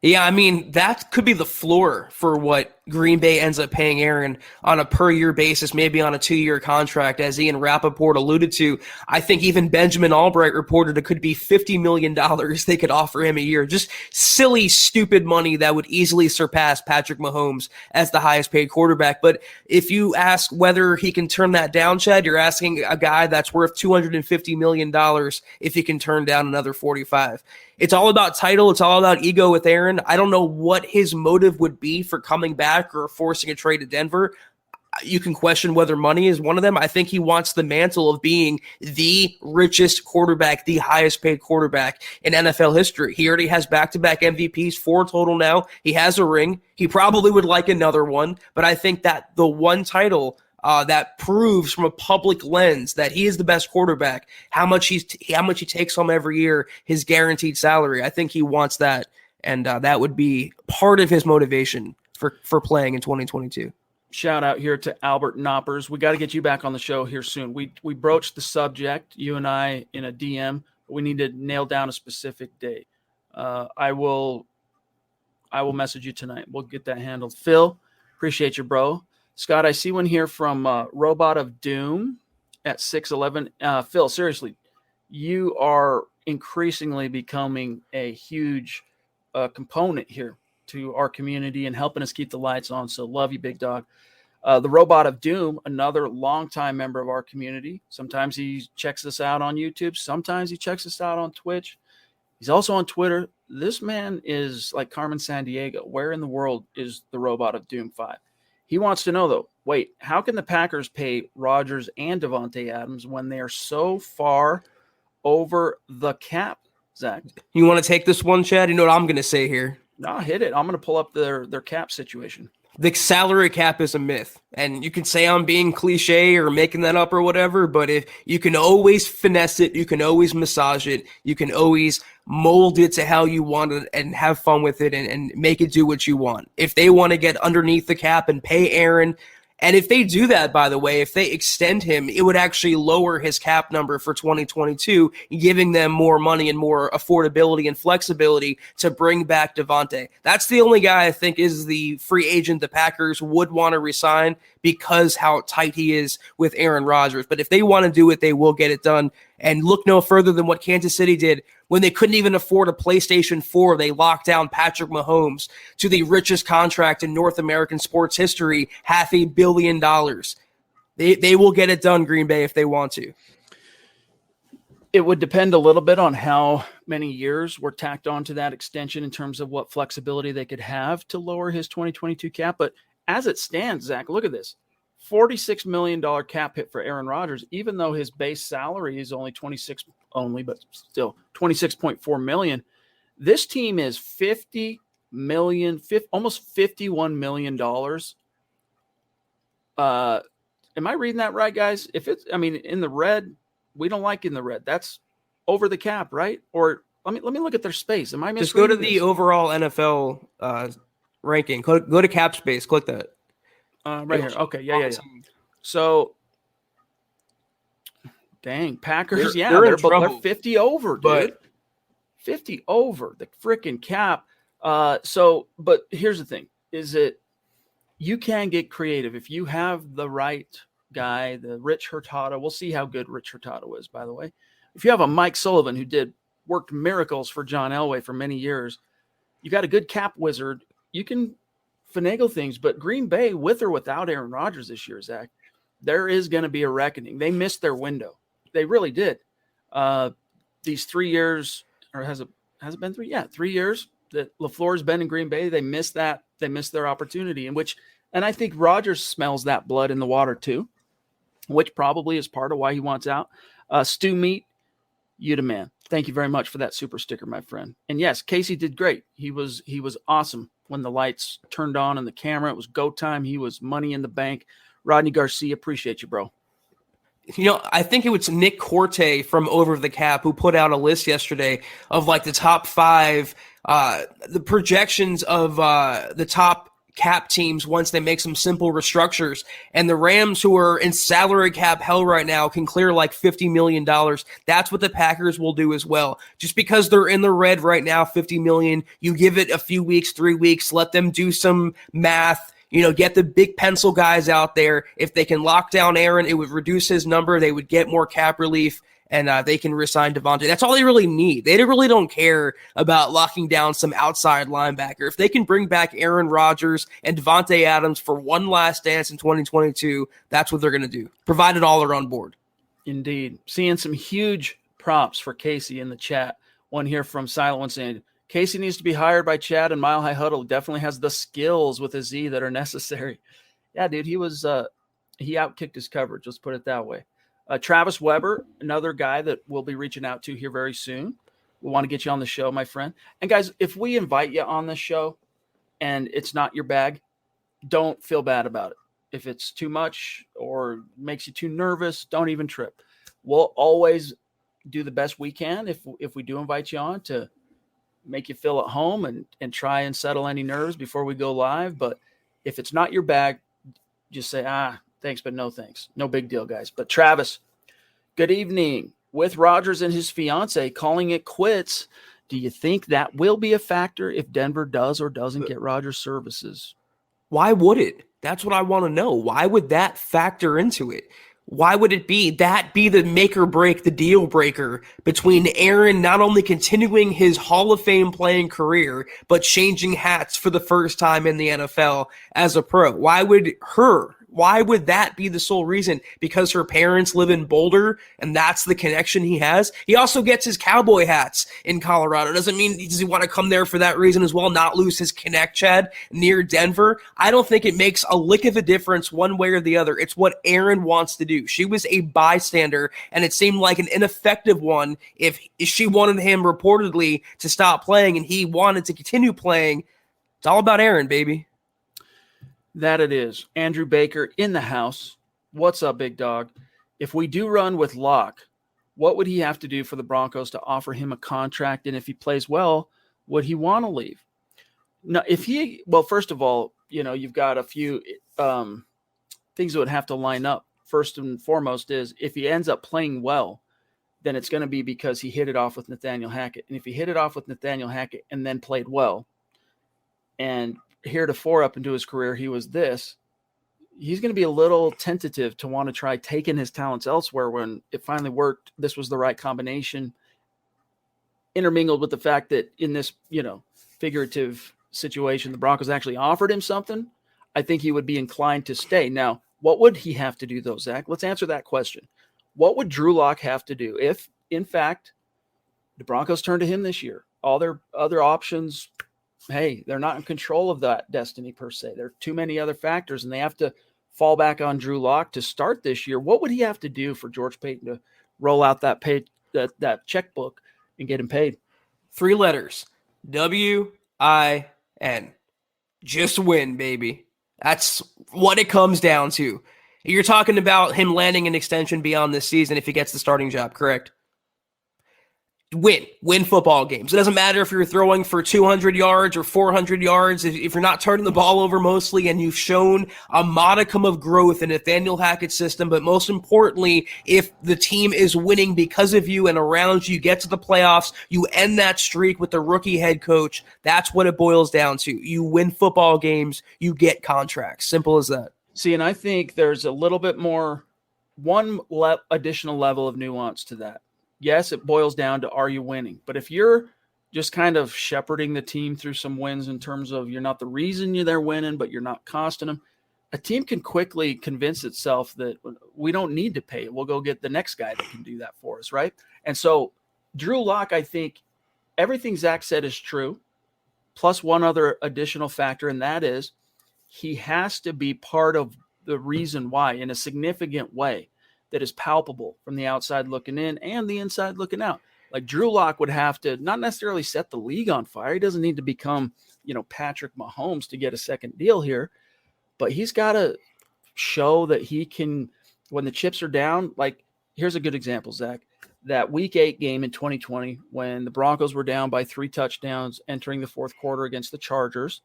Yeah, that could be the floor for what Green Bay ends up paying Aaron on a per-year basis, maybe on a 2-year contract, as Ian Rappaport alluded to. I think even Benjamin Albright reported it could be $50 million they could offer him a year. Just silly, stupid money that would easily surpass Patrick Mahomes as the highest-paid quarterback. But if you ask whether he can turn that down, Chad, you're asking a guy that's worth $250 million if he can turn down another 45. It's all about title. It's all about ego with Aaron. I don't know what his motive would be for coming back or forcing a trade to Denver. You can question whether money is one of them. I think he wants the mantle of being the richest quarterback, the highest paid quarterback in NFL history. He already has back-to-back MVPs, 4 total now. He has a ring. He probably would like another one, but I think that the one title that proves from a public lens that he is the best quarterback, how much he takes home every year, his guaranteed salary. I think he wants that, and that would be part of his motivation for playing in 2022.
Shout out here to Albert Knoppers. We got to get you back on the show here soon. We broached the subject, you and I, in a DM. But we need to nail down a specific date. I will message you tonight. We'll get that handled. Phil, appreciate you, bro. Scott, I see one here from Robot of Doom at 6'11". Phil, seriously, you are increasingly becoming a huge component here to our community and helping us keep the lights on. So love you, big dog. The Robot of Doom, another longtime member of our community. Sometimes he checks us out on YouTube. Sometimes he checks us out on Twitch. He's also on Twitter. This man is like Carmen Sandiego. Where in the world is the Robot of Doom 5? He wants to know, though, wait, how can the Packers pay Rodgers and Davante Adams when they are so far over the cap, Zach?
You want to take this one, Chad? You know what I'm going to say here?
No, hit it. I'm going to pull up their cap situation.
The salary cap is a myth, and you can say I'm being cliche or making that up or whatever, but if you can always finesse it, you can always massage it, you can always mold it to how you want it and have fun with it and make it do what you want. If they want to get underneath the cap and pay Aaron, and if they do that, by the way, if they extend him, it would actually lower his cap number for 2022, giving them more money and more affordability and flexibility to bring back Davante. That's the only guy I think is the free agent the Packers would want to resign because how tight he is with Aaron Rodgers. But if they want to do it, they will get it done. And look no further than what Kansas City did when they couldn't even afford a PlayStation 4. They locked down Patrick Mahomes to the richest contract in North American sports history, $500 million. They will get it done, Green Bay, if they want to.
It would depend a little bit on how many years were tacked onto that extension in terms of what flexibility they could have to lower his 2022 cap. But as it stands, Zach, look at this. $46 million cap hit for Aaron Rodgers, even though his base salary is only but still $26.4 million. This team is $50 million, almost $51 million. Am I reading that right, guys? If it's, in the red, we don't like in the red. That's over the cap, right? Or let me look at their space. Am I misreading?
Just go to the overall NFL ranking. Go to cap space. Click that.
Right here. Okay. Yeah. So, dang, Packers. They're 50 over, dude. But 50 over the freaking cap. But here's the thing: is it you can get creative if you have the right guy, the Rich Hurtado. We'll see how good Rich Hurtado is, by the way. If you have a Mike Sullivan who did worked miracles for John Elway for many years. You got a good cap wizard. You can finagle things, but Green Bay, with or without Aaron Rodgers this year, Zach, there is going to be a reckoning. They missed their window. They really did. These 3 years, or has it been 3? Yeah, 3 years that LaFleur's been in Green Bay. They missed that. They missed their opportunity, and I think Rodgers smells that blood in the water too, which probably is part of why he wants out. Stu Meat, you the man. Thank you very much for that super sticker, my friend. And yes, Casey did great. He was awesome when the lights turned on and the camera. It was go time. He was money in the bank. Rodney Garcia, appreciate you, bro.
I think it was Nick Corte from Over the Cap who put out a list yesterday of like the top 5, the projections of the top cap teams once they make some simple restructures. And the Rams, who are in salary cap hell right now, can clear like $50 million. That's what the Packers will do as well. Just because they're in the red right now, $50 million, you give it a few weeks, 3 weeks, let them do some math, get the big pencil guys out there. If they can lock down Aaron, it would reduce his number. They would get more cap relief. And they can resign Devontae. That's all they really need. They really don't care about locking down some outside linebacker. If they can bring back Aaron Rodgers and Devontae Adams for one last dance in 2022, that's what they're going to do, provided all are on board.
Indeed. Seeing some huge props for Casey in the chat. One here from Silent One saying, Casey needs to be hired by Chad and Mile High Huddle. Definitely has the skills with a Z that are necessary. Yeah, dude, he outkicked his coverage. Let's put it that way. Travis Weber, another guy that we'll be reaching out to here very soon. We want to get you on the show, my friend. And guys, if we invite you on this show and it's not your bag, don't feel bad about it. If it's too much or makes you too nervous, don't even trip. We'll always do the best we can if we do invite you on to make you feel at home and try and settle any nerves before we go live. But if it's not your bag, just say, thanks, but no thanks. No big deal, guys. But Travis, good evening. With Rodgers and his fiance calling it quits, do you think that will be a factor if Denver does or doesn't get Rodgers' services?
Why would it? That's what I want to know. Why would that factor into it? Why would it be the make or break, the deal breaker between Aaron not only continuing his Hall of Fame playing career, but changing hats for the first time in the NFL as a pro? Why would that be the sole reason? Because her parents live in Boulder and that's the connection he has. He also gets his cowboy hats in Colorado. Does he want to come there for that reason as well, not lose his connect, Chad, near Denver? I don't think it makes a lick of a difference one way or the other. It's what Aaron wants to do. She was a bystander and it seemed like an ineffective one if she wanted him reportedly to stop playing and he wanted to continue playing. It's all about Aaron, baby.
That it is. Andrew Baker in the house. What's up, big dog? If we do run with Locke, what would he have to do for the Broncos to offer him a contract? And if he plays well, would he want to leave? No, first of all, you've got a few things that would have to line up. First and foremost is if he ends up playing well, then it's going to be because he hit it off with Nathaniel Hackett. And if he hit it off with Nathaniel Hackett and then played well, and heretofore up into his career, he was this, he's going to be a little tentative to want to try taking his talents elsewhere. When it finally worked, this was the right combination, intermingled with the fact that in this, figurative situation, the Broncos actually offered him something. I think he would be inclined to stay. Now, what would he have to do though, Zach? Let's answer that question. What would Drew Lock have to do if, in fact, the Broncos turn to him this year? All their other options, hey, they're not in control of that destiny per se. There are too many other factors, and they have to fall back on Drew Lock to start this year. What would he have to do for George Paton to roll out that checkbook and get him paid?
3 letters, W-I-N. Just win, baby. That's what it comes down to. You're talking about him landing an extension beyond this season if he gets the starting job, correct? Win football games. It doesn't matter if you're throwing for 200 yards or 400 yards. If you're not turning the ball over mostly and you've shown a modicum of growth in Nathaniel Hackett's system, but most importantly, if the team is winning because of you and around you, get to the playoffs, you end that streak with the rookie head coach. That's what it boils down to. You win football games, you get contracts. Simple as that.
See, and I think there's a little bit more, additional level of nuance to that. yes, it boils down to, are you winning? But if you're just kind of shepherding the team through some wins in terms of you're not the reason they're winning, but you're not costing them, a team can quickly convince itself that we don't need to pay it. We'll go get the next guy that can do that for us, right? And so Drew Lock, I think everything Zach said is true, plus one other additional factor, and that is he has to be part of the reason why in a significant way that is palpable from the outside looking in and the inside looking out. Like Drew Lock would have to not necessarily set the league on fire. He doesn't need to become, Patrick Mahomes to get a second deal here, but he's got to show that he can, when the chips are down. Like, here's a good example, Zach. That week 8 game in 2020, when the Broncos were down by 3 touchdowns entering the fourth quarter against the Chargers,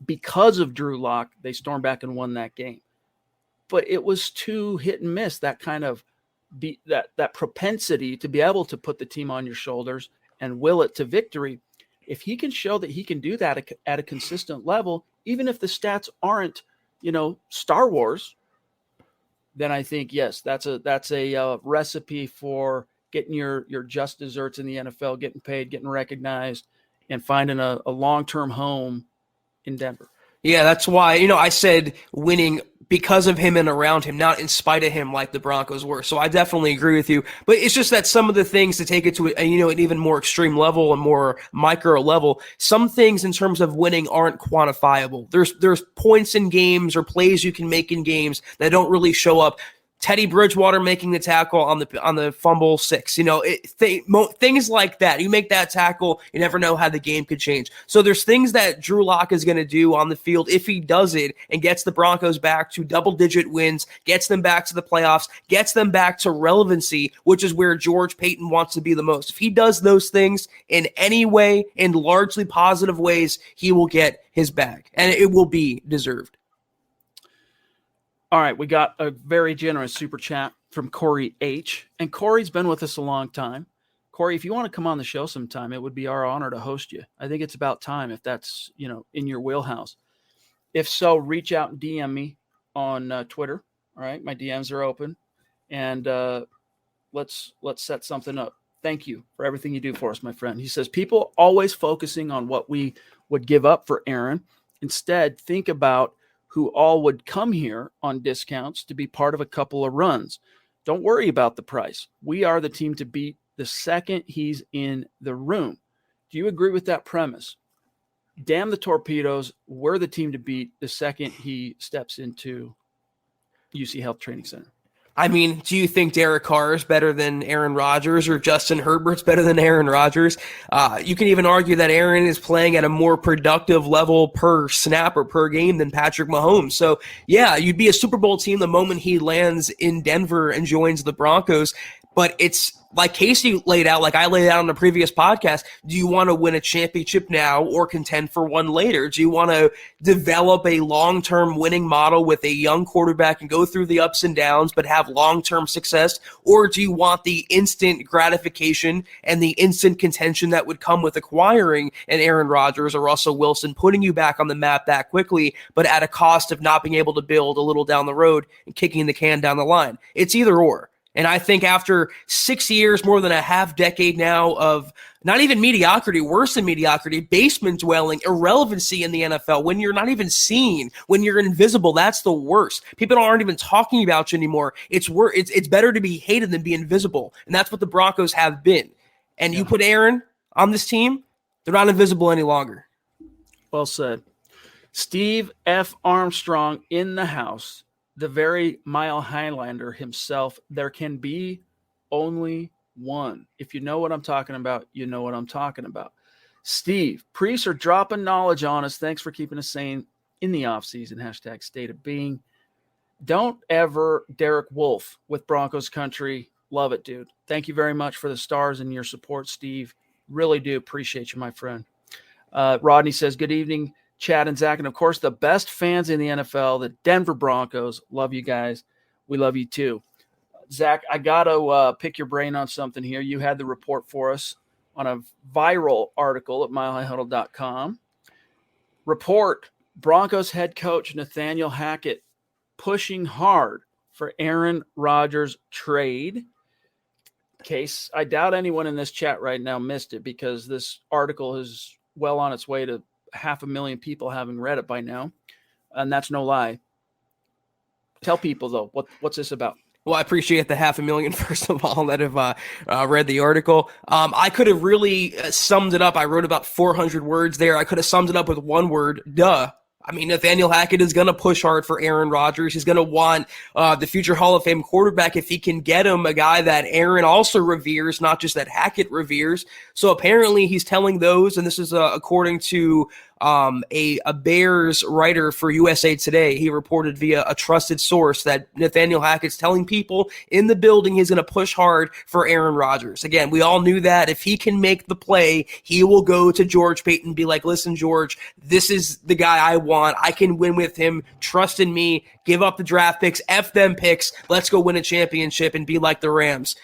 because of Drew Lock, they stormed back and won that game. But it was too hit and miss, that kind of that propensity to be able to put the team on your shoulders and will it to victory. If he can show that he can do that at a consistent level, even if the stats aren't, Star Wars, then I think, yes, that's a recipe for getting your just desserts in the NFL, getting paid, getting recognized, and finding a long-term home in Denver.
Yeah, that's why, I said winning because of him and around him, not in spite of him like the Broncos were. So I definitely agree with you. But it's just that some of the things to take it to an even more extreme level and more micro level, some things in terms of winning aren't quantifiable. There's points in games or plays you can make in games that don't really show up. Teddy Bridgewater making the tackle on the fumble 6, things like that. You make that tackle, you never know how the game could change. So there's things that Drew Lock is going to do on the field if he does it and gets the Broncos back to double-digit wins, gets them back to the playoffs, gets them back to relevancy, which is where George Paton wants to be the most. If he does those things in any way, in largely positive ways, he will get his bag, and it will be deserved.
All right, we got a very generous super chat from Corey H. And Corey's been with us a long time. Corey, if you want to come on the show sometime, it would be our honor to host you. I think it's about time if that's, in your wheelhouse. If so, reach out and DM me on Twitter. All right, my DMs are open. And let's set something up. Thank you for everything you do for us, my friend. He says, people always focusing on what we would give up for Aaron. Instead, think about who all would come here on discounts to be part of a couple of runs. Don't worry about the price. We are the team to beat the second he's in the room. Do you agree with that premise? Damn the torpedoes. We're the team to beat the second he steps into UC Health Training Center.
I mean, do you think Derek Carr is better than Aaron Rodgers or Justin Herbert's better than Aaron Rodgers? You can even argue that Aaron is playing at a more productive level per snap or per game than Patrick Mahomes. So, yeah, you'd be a Super Bowl team the moment he lands in Denver and joins the Broncos. But it's like Casey laid out, like I laid out on the previous podcast. Do you want to win a championship now or contend for one later? Do you want to develop a long-term winning model with a young quarterback and go through the ups and downs but have long-term success? Or do you want the instant gratification and the instant contention that would come with acquiring an Aaron Rodgers or Russell Wilson, putting you back on the map that quickly, but at a cost of not being able to build a little down the road and kicking the can down the line? It's either or. And I think after 6 years, more than a half decade now of not even mediocrity, worse than mediocrity, basement dwelling, irrelevancy in the NFL, when you're not even seen, when you're invisible, that's the worst. People aren't even talking about you anymore. It's better to be hated than be invisible. And that's what the Broncos have been. And you put Aaron on this team, they're not invisible any longer.
Well said. Steve F. Armstrong in the house. The very Mile Highlander himself. There can be only one. If you know what I'm talking about, you know what I'm talking about. Steve, priests are dropping knowledge on us. Thanks for keeping us sane in the offseason. # state of being. Don't ever Derek Wolf with Broncos country. Love it, dude. Thank you very much for the stars and your support, Steve. Really do appreciate you, my friend. Rodney says, good evening, Chad and Zach, and of course the best fans in the NFL, the Denver Broncos. Love you guys. We love you too. Zach, I got to pick your brain on something here. You had the report for us on a viral article at milehighhuddle.com. Report, Broncos head coach Nathaniel Hackett pushing hard for Aaron Rodgers trade. Case, I doubt anyone in this chat right now missed it because this article is well on its way to 500,000 people having read it by now. And that's no lie. Tell people, though, what's this about?
Well, I appreciate the 500,000, first of all, that have read the article. I could have really summed it up. I wrote about 400 words there. I could have summed it up with one word, duh. I mean, Nathaniel Hackett is going to push hard for Aaron Rodgers. He's going to want the future Hall of Fame quarterback if he can get him a guy that Aaron also reveres, not just that Hackett reveres. So apparently he's telling those, and this is according to a Bears writer for USA Today. He reported via a trusted source that Nathaniel Hackett's telling people in the building he's going to push hard for Aaron Rodgers. Again, we all knew that if he can make the play, he will go to George Payton and be like, listen, George, this is the guy I want. I can win with him. Trust in me. Give up the draft picks. F them picks. Let's go win a championship and be like the Rams.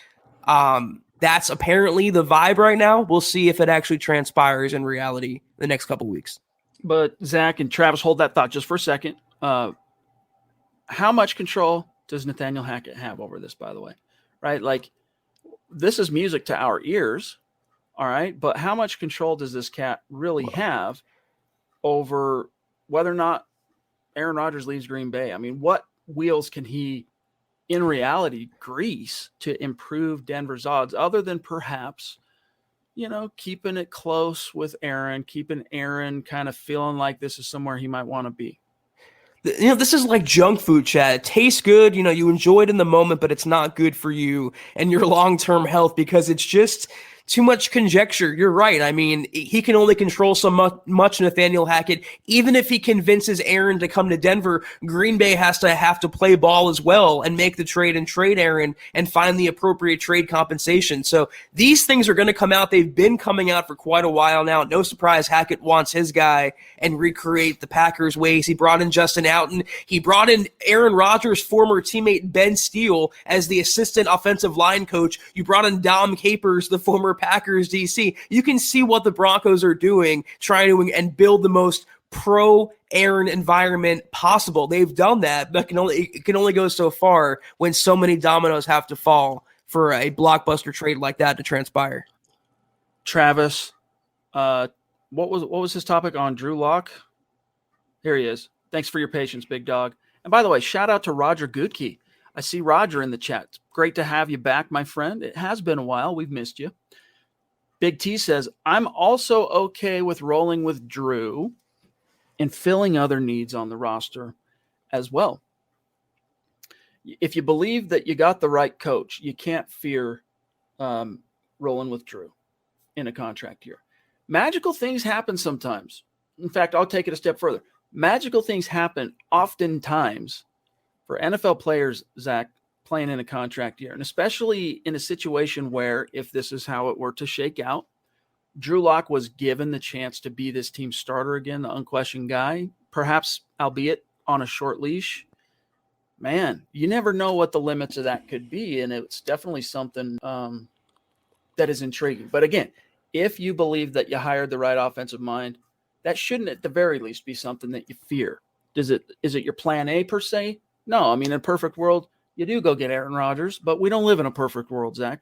That's apparently the vibe right now. We'll see if it actually transpires in reality the next couple weeks.
But Zach and Travis, hold that thought just for a second. How much control does Nathaniel Hackett have over this, by the way? Right? Like, this is music to our ears, all right? But how much control does this cat really have over whether or not Aaron Rodgers leaves Green Bay? I mean, what wheels can he, in reality, grease to improve Denver's odds other than perhaps – keeping it close with Aaron, keeping Aaron kind of feeling like this is somewhere he might want to be?
This is like junk food, Chad. It tastes good. You enjoy it in the moment, but it's not good for you and your long-term health because it's just too much conjecture. You're right. I mean, he can only control so much Nathaniel Hackett. Even if he convinces Aaron to come to Denver, Green Bay has to play ball as well and make the trade and trade Aaron and find the appropriate trade compensation. So these things are going to come out. They've been coming out for quite a while now. No surprise Hackett wants his guy and recreate the Packers ways. He brought in Justin Houghton. He brought in Aaron Rodgers' former teammate Ben Steele as the assistant offensive line coach. You brought in Dom Capers, the former Packers DC. You can see what the Broncos are doing, trying to and build the most pro Aaron environment possible. They've done that, but it can only go so far when so many dominoes have to fall for a blockbuster trade like that to transpire.
Travis, what was his topic on Drew Lock? Here he is. Thanks for your patience, big dog. And by the way, shout out to Roger Goodkey. I see Roger in the chat. It's great to have you back, my friend. It has been a while. We've missed you. Big T says, I'm also okay with rolling with Drew and filling other needs on the roster as well. If you believe that you got the right coach, you can't fear rolling with Drew in a contract year. Magical things happen sometimes. In fact, I'll take it a step further. Magical things happen oftentimes for NFL players, Zach, playing in a contract year, and especially in a situation where if this is how it were to shake out, Drew Lock was given the chance to be this team's starter again, the unquestioned guy, perhaps albeit on a short leash. Man, you never know what the limits of that could be, and it's definitely something that is intriguing. But again, if you believe that you hired the right offensive mind, that shouldn't at the very least be something that you fear. Is it your plan A per se? No, I mean, in a perfect world, you do go get Aaron Rodgers, but we don't live in a perfect world, Zach.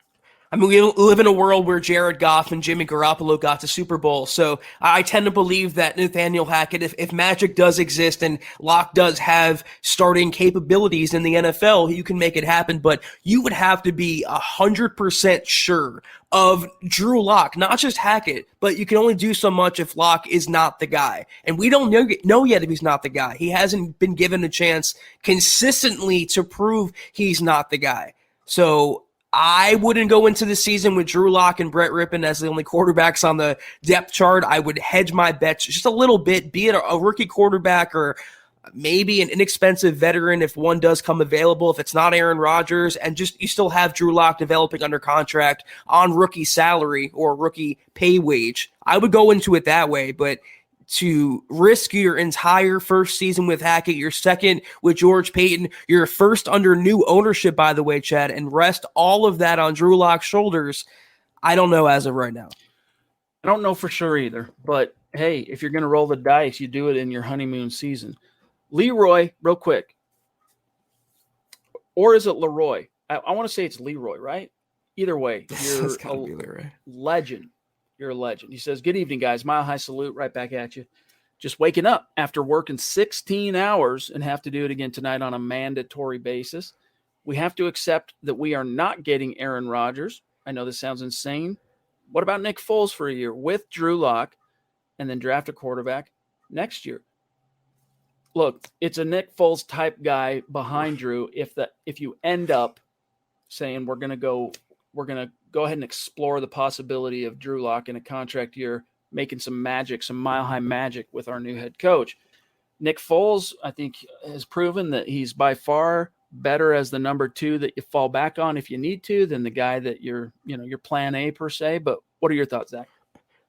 I mean, we live in a world where Jared Goff and Jimmy Garoppolo got to Super Bowl. So I tend to believe that Nathaniel Hackett, if magic does exist and Locke does have starting capabilities in the NFL, you can make it happen. But you would have to be 100% sure of Drew Lock, not just Hackett, but you can only do so much if Locke is not the guy. And we don't know yet if he's not the guy. He hasn't been given a chance consistently to prove he's not the guy. So I wouldn't go into the season with Drew Lock and Brett Rippon as the only quarterbacks on the depth chart. I would hedge my bets just a little bit, be it a rookie quarterback or maybe an inexpensive veteran if one does come available, if it's not Aaron Rodgers, and just you still have Drew Lock developing under contract on rookie salary or rookie pay wage. I would go into it that way, but to risk your entire first season with Hackett, your second with George Payton, your first under new ownership, by the way, Chad, and rest all of that on Drew Lock's shoulders, I don't know as of right now.
I don't know for sure either, but hey, if you're going to roll the dice, you do it in your honeymoon season. Leroy, real quick. Or is it Leroy? I want to say it's Leroy, right? either way, you're
That's gotta be there, right?
legend. You're a legend. He says, good evening, guys. Mile high salute right back at you. Just waking up after working 16 hours and have to do it again tonight on a mandatory basis. We have to accept that we are not getting Aaron Rodgers. I know this sounds insane. What about Nick Foles for a year with Drew Lock and then draft a quarterback next year? Look, it's a Nick Foles type guy behind Drew. If you end up saying we're going to go ahead and explore the possibility of Drew Lock in a contract year, making some magic, some mile-high magic with our new head coach. Nick Foles, I think, has proven that he's by far better as the number 2 that you fall back on if you need to than the guy that you're plan A per se. But what are your thoughts, Zach?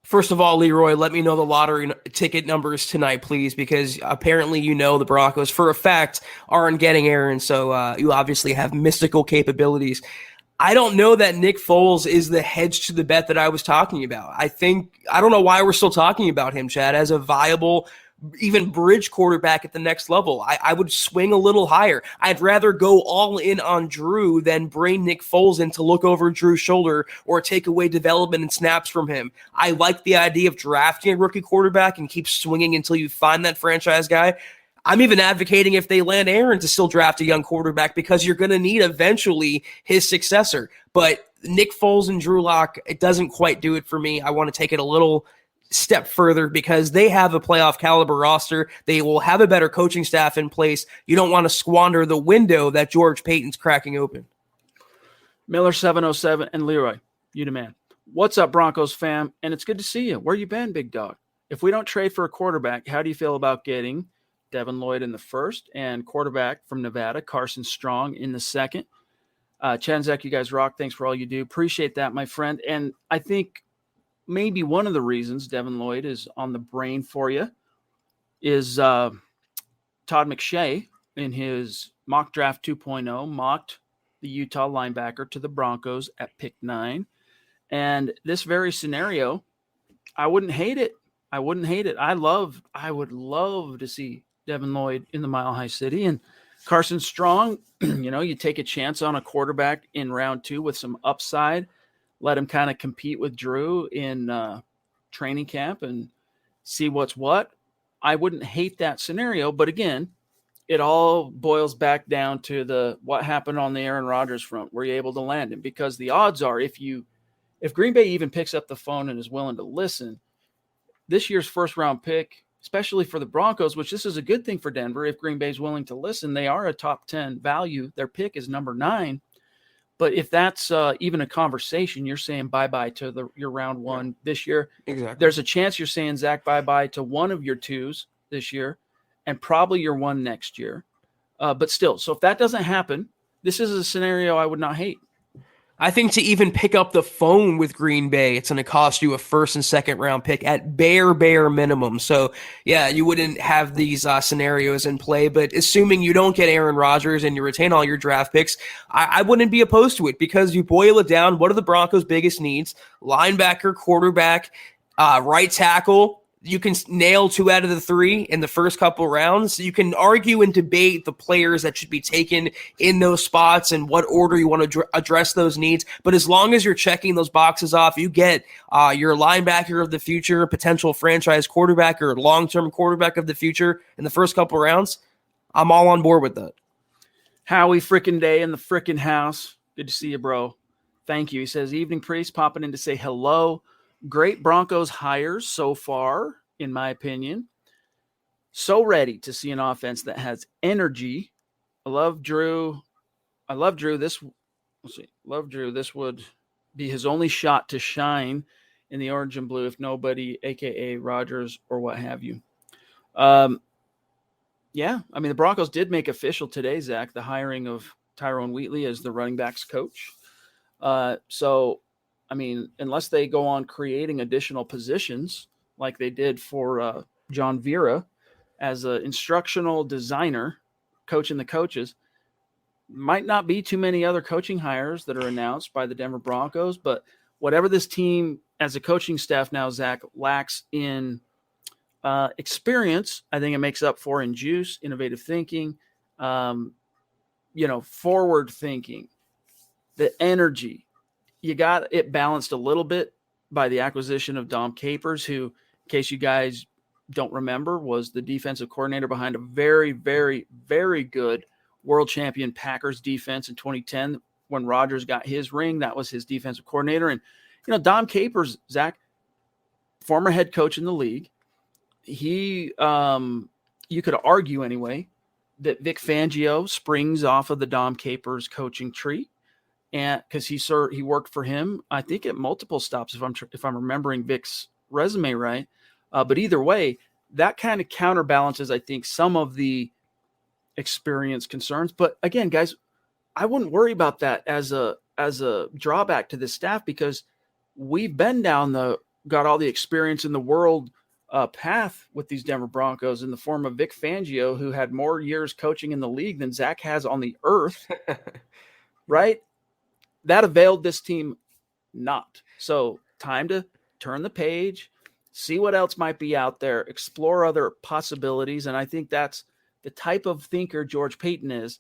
First of all, Leroy, let me know the lottery ticket numbers tonight, please, because apparently the Broncos, for a fact, aren't getting Aaron, so you obviously have mystical capabilities. I don't know that Nick Foles is the hedge to the bet that I was talking about. I don't know why we're still talking about him, Chad, as a viable, even bridge quarterback at the next level. I would swing a little higher. I'd rather go all in on Drew than bring Nick Foles in to look over Drew's shoulder or take away development and snaps from him. I like the idea of drafting a rookie quarterback and keep swinging until you find that franchise guy. I'm even advocating if they land Aaron to still draft a young quarterback because you're going to need eventually his successor. But Nick Foles and Drew Lock, it doesn't quite do it for me. I want to take it a little step further because they have a playoff caliber roster. They will have a better coaching staff in place. You don't want to squander the window that George Payton's cracking open.
Miller 707 and Leroy, you the man. What's up, Broncos fam? And it's good to see you. Where you been, big dog? If we don't trade for a quarterback, how do you feel about getting Devin Lloyd in the first and quarterback from Nevada, Carson Strong, in the second? Chad and Zach, you guys rock. Thanks for all you do. Appreciate that, my friend. And I think maybe one of the reasons Devin Lloyd is on the brain for you is Todd McShay in his mock draft 2.0 mocked the Utah linebacker to the Broncos at pick 9. And this very scenario, I wouldn't hate it. I would love to see Devin Lloyd in the Mile High City and Carson Strong. You take a chance on a quarterback in round 2 with some upside, let him kind of compete with Drew in training camp and see what's what. I wouldn't hate that scenario. But again, it all boils back down to what happened on the Aaron Rodgers front. Were you able to land him? Because the odds are if Green Bay even picks up the phone and is willing to listen, this year's first round pick, especially for the Broncos, which this is a good thing for Denver. If Green Bay is willing to listen, they are a top 10 value. Their pick is number 9. But if that's even a conversation, you're saying bye-bye to your round 1 this year.
Exactly.
There's a chance you're saying, Zach, bye-bye to one of your 2s this year and probably your 1 next year. But still, so if that doesn't happen, this is a scenario I would not hate.
I think to even pick up the phone with Green Bay, it's going to cost you a first and second round pick at bare minimum. So, yeah, you wouldn't have these scenarios in play. But assuming you don't get Aaron Rodgers and you retain all your draft picks, I wouldn't be opposed to it because you boil it down. What are the Broncos' biggest needs? Linebacker, quarterback, right tackle. You can nail 2 out of the 3 in the first couple rounds. You can argue and debate the players that should be taken in those spots and what order you want to address those needs. But as long as you're checking those boxes off, you get your linebacker of the future, potential franchise quarterback or long-term quarterback of the future in the first couple rounds. I'm all on board with that.
Howie frickin' Day in the frickin' house. Good to see you, bro. Thank you. He says, evening priest, popping in to say hello. Great Broncos hires so far, in my opinion. So ready to see an offense that has energy. I love Drew. This would be his only shot to shine in the orange and blue, if nobody, aka Rodgers or what have you. The Broncos did make official today, Zach, the hiring of Tyrone Wheatley as the running backs coach. Unless they go on creating additional positions like they did for John Vera as an instructional designer, coaching the coaches, might not be too many other coaching hires that are announced by the Denver Broncos. But whatever this team as a coaching staff now, Zach, lacks in experience, I think it makes up for in juice, innovative thinking, forward thinking, the energy. you got it balanced a little bit by the acquisition of Dom Capers, who, in case you guys don't remember, was the defensive coordinator behind a very, very, very good world champion Packers defense in 2010 when Rodgers got his ring. That was his defensive coordinator. And, Dom Capers, Zach, former head coach in the league. He, you could argue anyway, that Vic Fangio springs off of the Dom Capers coaching tree. And because he worked for him, I think at multiple stops, if I'm remembering Vic's resume right. But either way, that kind of counterbalances, I think, some of the experience concerns. But again, guys, I wouldn't worry about that as a drawback to this staff, because we've been got all the experience in the world path with these Denver Broncos in the form of Vic Fangio, who had more years coaching in the league than Zach has on the earth, right? That availed this team not. So time to turn the page, see what else might be out there, explore other possibilities. And I think that's the type of thinker George Paton is.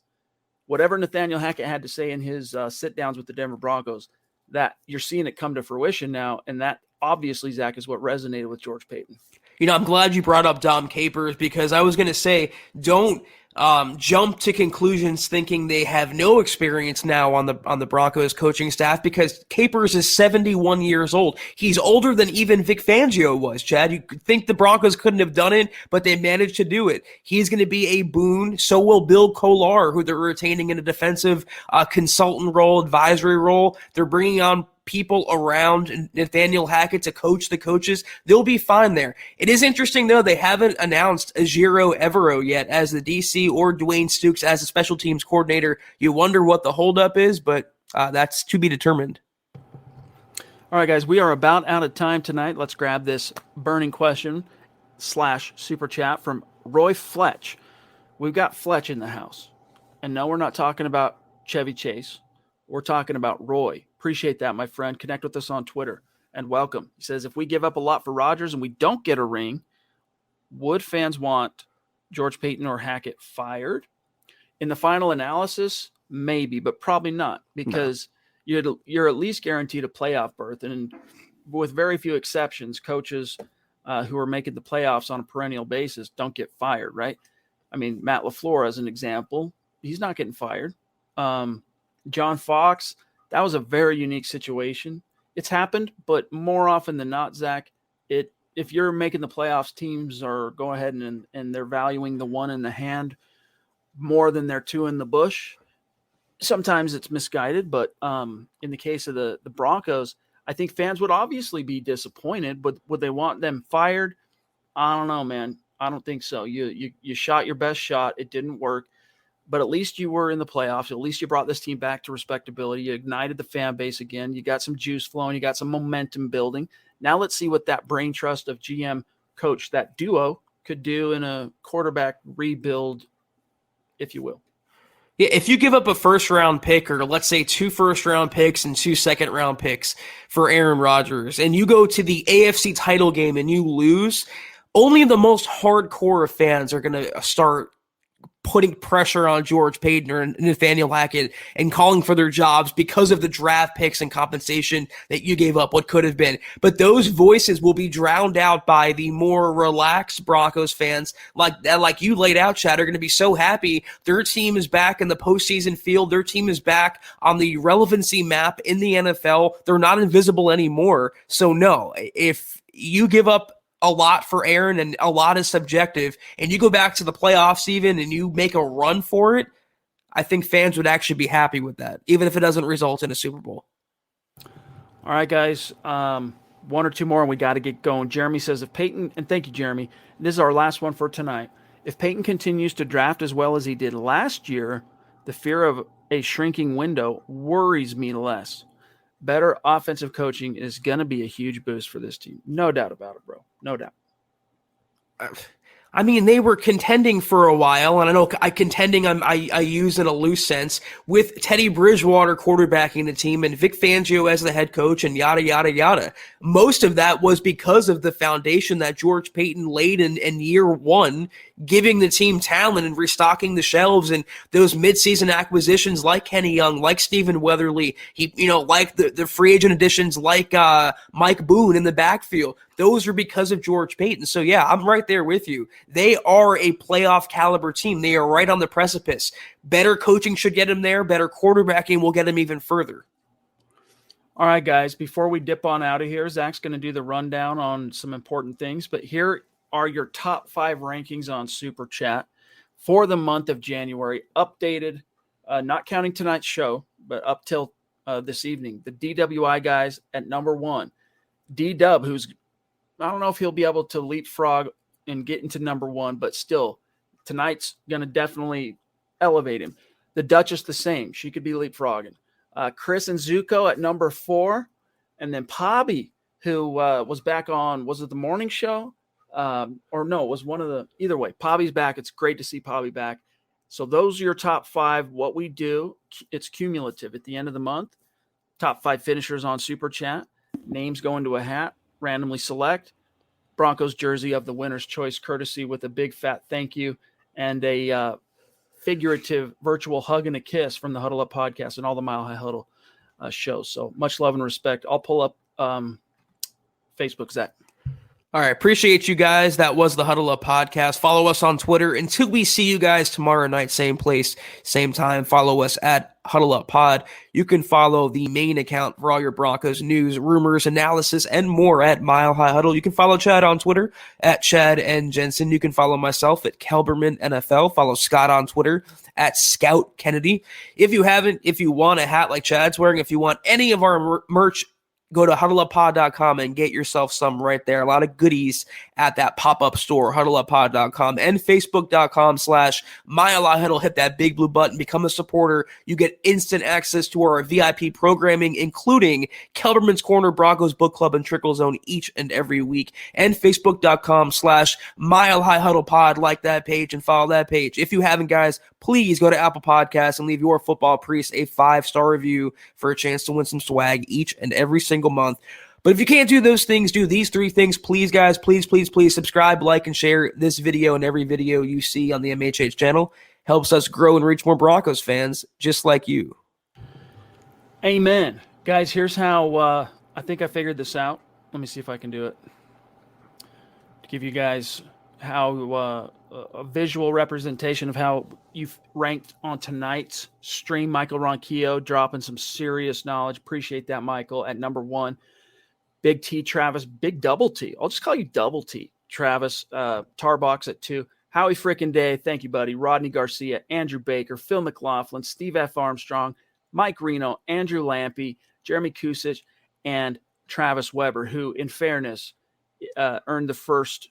Whatever Nathaniel Hackett had to say in his sit-downs with the Denver Broncos, that you're seeing it come to fruition now. And that obviously, Zach, is what resonated with George Paton.
I'm glad you brought up Dom Capers, because I was going to say, don't jump to conclusions thinking they have no experience now on the Broncos coaching staff, because Capers is 71 years old. He's older than even Vic Fangio was, Chad. You could think the Broncos couldn't have done it, but they managed to do it. He's going to be a boon. So will Bill Kolar, who they're retaining in a defensive consultant role, advisory role. They're bringing on people around Nathaniel Hackett to coach the coaches. They'll be fine there. It is interesting, though, they haven't announced Ejiro Evero yet as the DC or Dwayne Stukes as a special teams coordinator. You wonder what the holdup is, but that's to be determined.
All right, guys, we are about out of time tonight. Let's grab this burning question / super chat from Roy Fletch. We've got Fletch in the house. And no, we're not talking about Chevy Chase. We're talking about Roy. Appreciate that, my friend. Connect with us on Twitter and welcome. He says, if we give up a lot for Rodgers and we don't get a ring, would fans want George Paton or Hackett fired? In the final analysis, maybe, but probably not, because you're at least guaranteed a playoff berth. And with very few exceptions, coaches who are making the playoffs on a perennial basis don't get fired, right? I mean, Matt LaFleur, as an example, he's not getting fired. John Fox, that was a very unique situation. It's happened, but more often than not, Zach, if you're making the playoffs, teams are go ahead and they're valuing the one in the hand more than their two in the bush. Sometimes it's misguided, but in the case of the Broncos, I think fans would obviously be disappointed, but would they want them fired? I don't know, man. I don't think so. You shot your best shot. It didn't work. But at least you were in the playoffs. At least you brought this team back to respectability. You ignited the fan base again. You got some juice flowing. You got some momentum building. Now let's see what that brain trust of GM coach, that duo, could do in a quarterback rebuild, if you will.
Yeah, if you give up a first-round pick, or let's say 2 first-round picks and 2 second-round picks for Aaron Rodgers, and you go to the AFC title game and you lose, only the most hardcore of fans are going to start putting pressure on George Paton or Nathaniel Hackett and calling for their jobs because of the draft picks and compensation that you gave up, what could have been. But those voices will be drowned out by the more relaxed Broncos fans like you laid out, Chad, are going to be so happy their team is back in the postseason field. Their team is back on the relevancy map in the NFL. They're not invisible anymore. So no, if you give up a lot for Aaron, and a lot is subjective, and you go back to the playoffs even and you make a run for it, I think fans would actually be happy with that, even if it doesn't result in a Super Bowl.
All right, guys, 1 or 2 more and we got to get going. Jeremy says, if Paton, and thank you, Jeremy, this is our last one for tonight. If Paton continues to draft as well as he did last year, the fear of a shrinking window worries me less. Better offensive coaching is going to be a huge boost for this team. No doubt about it, bro. No doubt.
I mean, they were contending for a while, and I know contending I use in a loose sense, with Teddy Bridgewater quarterbacking the team and Vic Fangio as the head coach and yada, yada, yada. Most of that was because of the foundation that George Payton laid in year one, giving the team talent and restocking the shelves, and those midseason acquisitions like Kenny Young, like Stephen Weatherly, like the free agent additions like Mike Boone in the backfield. Those are because of George Payton. So, yeah, I'm right there with you. They are a playoff caliber team. They are right on the precipice. Better coaching should get them there. Better quarterbacking will get them even further.
All right, guys, before we dip on out of here, Zach's going to do the rundown on some important things. But here are your top 5 rankings on Super Chat for the month of January, updated, not counting tonight's show, but up till this evening. The DWI guys at number 1. D-Dub, who's I don't know if he'll be able to leapfrog and get into number 1, but still, tonight's going to definitely elevate him. The Duchess, the same. She could be leapfrogging. Chris and Zuko at number 4. And then Pobby, who was back on, was it the morning show? Or no, it was one of the, either way, Pobby's back. It's great to see Pobby back. So those are your top 5. What we do, it's cumulative. At the end of the month, top 5 finishers on Super Chat. Names go into a hat. Randomly select Broncos jersey of the winner's choice, courtesy with a big fat thank you and a figurative virtual hug and a kiss from the Huddle Up podcast and all the Mile High Huddle shows. So much love and respect. I'll pull up Facebook, Zach.
All right, appreciate you guys. That was the Huddle Up podcast. Follow us on Twitter until we see you guys tomorrow night, same place, same time. Follow us at Huddle Up Pod. You can follow the main account for all your Broncos news, rumors, analysis, and more at Mile High Huddle. You can follow Chad on Twitter at Chad and Jensen. You can follow myself at Kelberman NFL. Follow Scott on Twitter at Scout Kennedy. If you want a hat like Chad's wearing, if you want any of our merch, go to huddleuppod.com and get yourself some right there. A lot of goodies at that pop-up store, huddleuppod.com, and facebook.com/Mile High Huddle. Hit that big blue button, become a supporter. You get instant access to our VIP programming, including Kelberman's Corner, Broncos Book Club, and Trickle Zone each and every week. And facebook.com/Mile High Huddle Pod. Like that page and follow that page. If you haven't, guys, please go to Apple Podcasts and leave your football priest a 5-star review for a chance to win some swag each and every single month. But if you can't do those things, do these 3 things, please, guys. Please subscribe, like, and share this video and every video you see on the MHH channel. Helps us grow and reach more Broncos fans just like you.
Amen. Guys, here's how I think I figured this out. Let me see if I can do it. To give you guys how a visual representation of how you've ranked on tonight's stream. Michael Ronquillo dropping some serious knowledge. Appreciate that, Michael, at number 1. Big T, Travis, Big Double T. I'll just call you Double T. Travis, Tarbox at 2. Howie Frickin' Day, thank you, buddy. Rodney Garcia, Andrew Baker, Phil McLaughlin, Steve F. Armstrong, Mike Reno, Andrew Lampy, Jeremy Kusich, and Travis Weber, who, in fairness, earned the first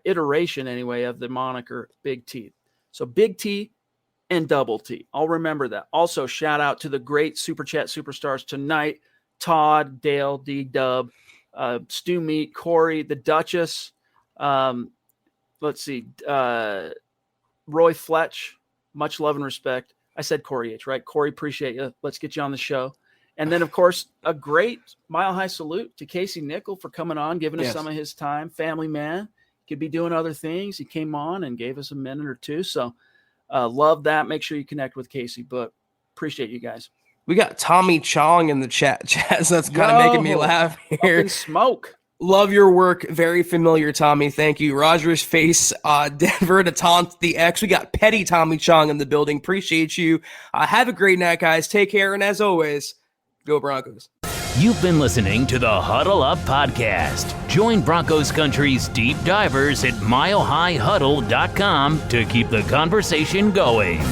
iteration, anyway, of the moniker Big T. So Big T and Double T. I'll remember that. Also, shout out to the great Super Chat superstars tonight. Todd, Dale, D-Dub, Stu Meat, Corey, the Duchess. Let's see. Roy Fletch, much love and respect. I said Corey H, right? Corey, appreciate you. Let's get you on the show. And then, of course, a great Mile High salute to Casey Nickell for coming on, giving us some of his time. Family man. Could be doing other things. He came on and gave us a minute or two. So love that. Make sure you connect with Casey, but appreciate you guys.
We got Tommy Chong in the chat. So that's kind of making me laugh here.
Smoke.
Love your work. Very familiar, Tommy. Thank you. Rogers Face, Denver to taunt the X. We got Petty Tommy Chong in the building. Appreciate you. Have a great night, guys. Take care. And as always, go Broncos.
You've been listening to the Huddle Up Podcast. Join Broncos Country's deep divers at milehighhuddle.com to keep the conversation going.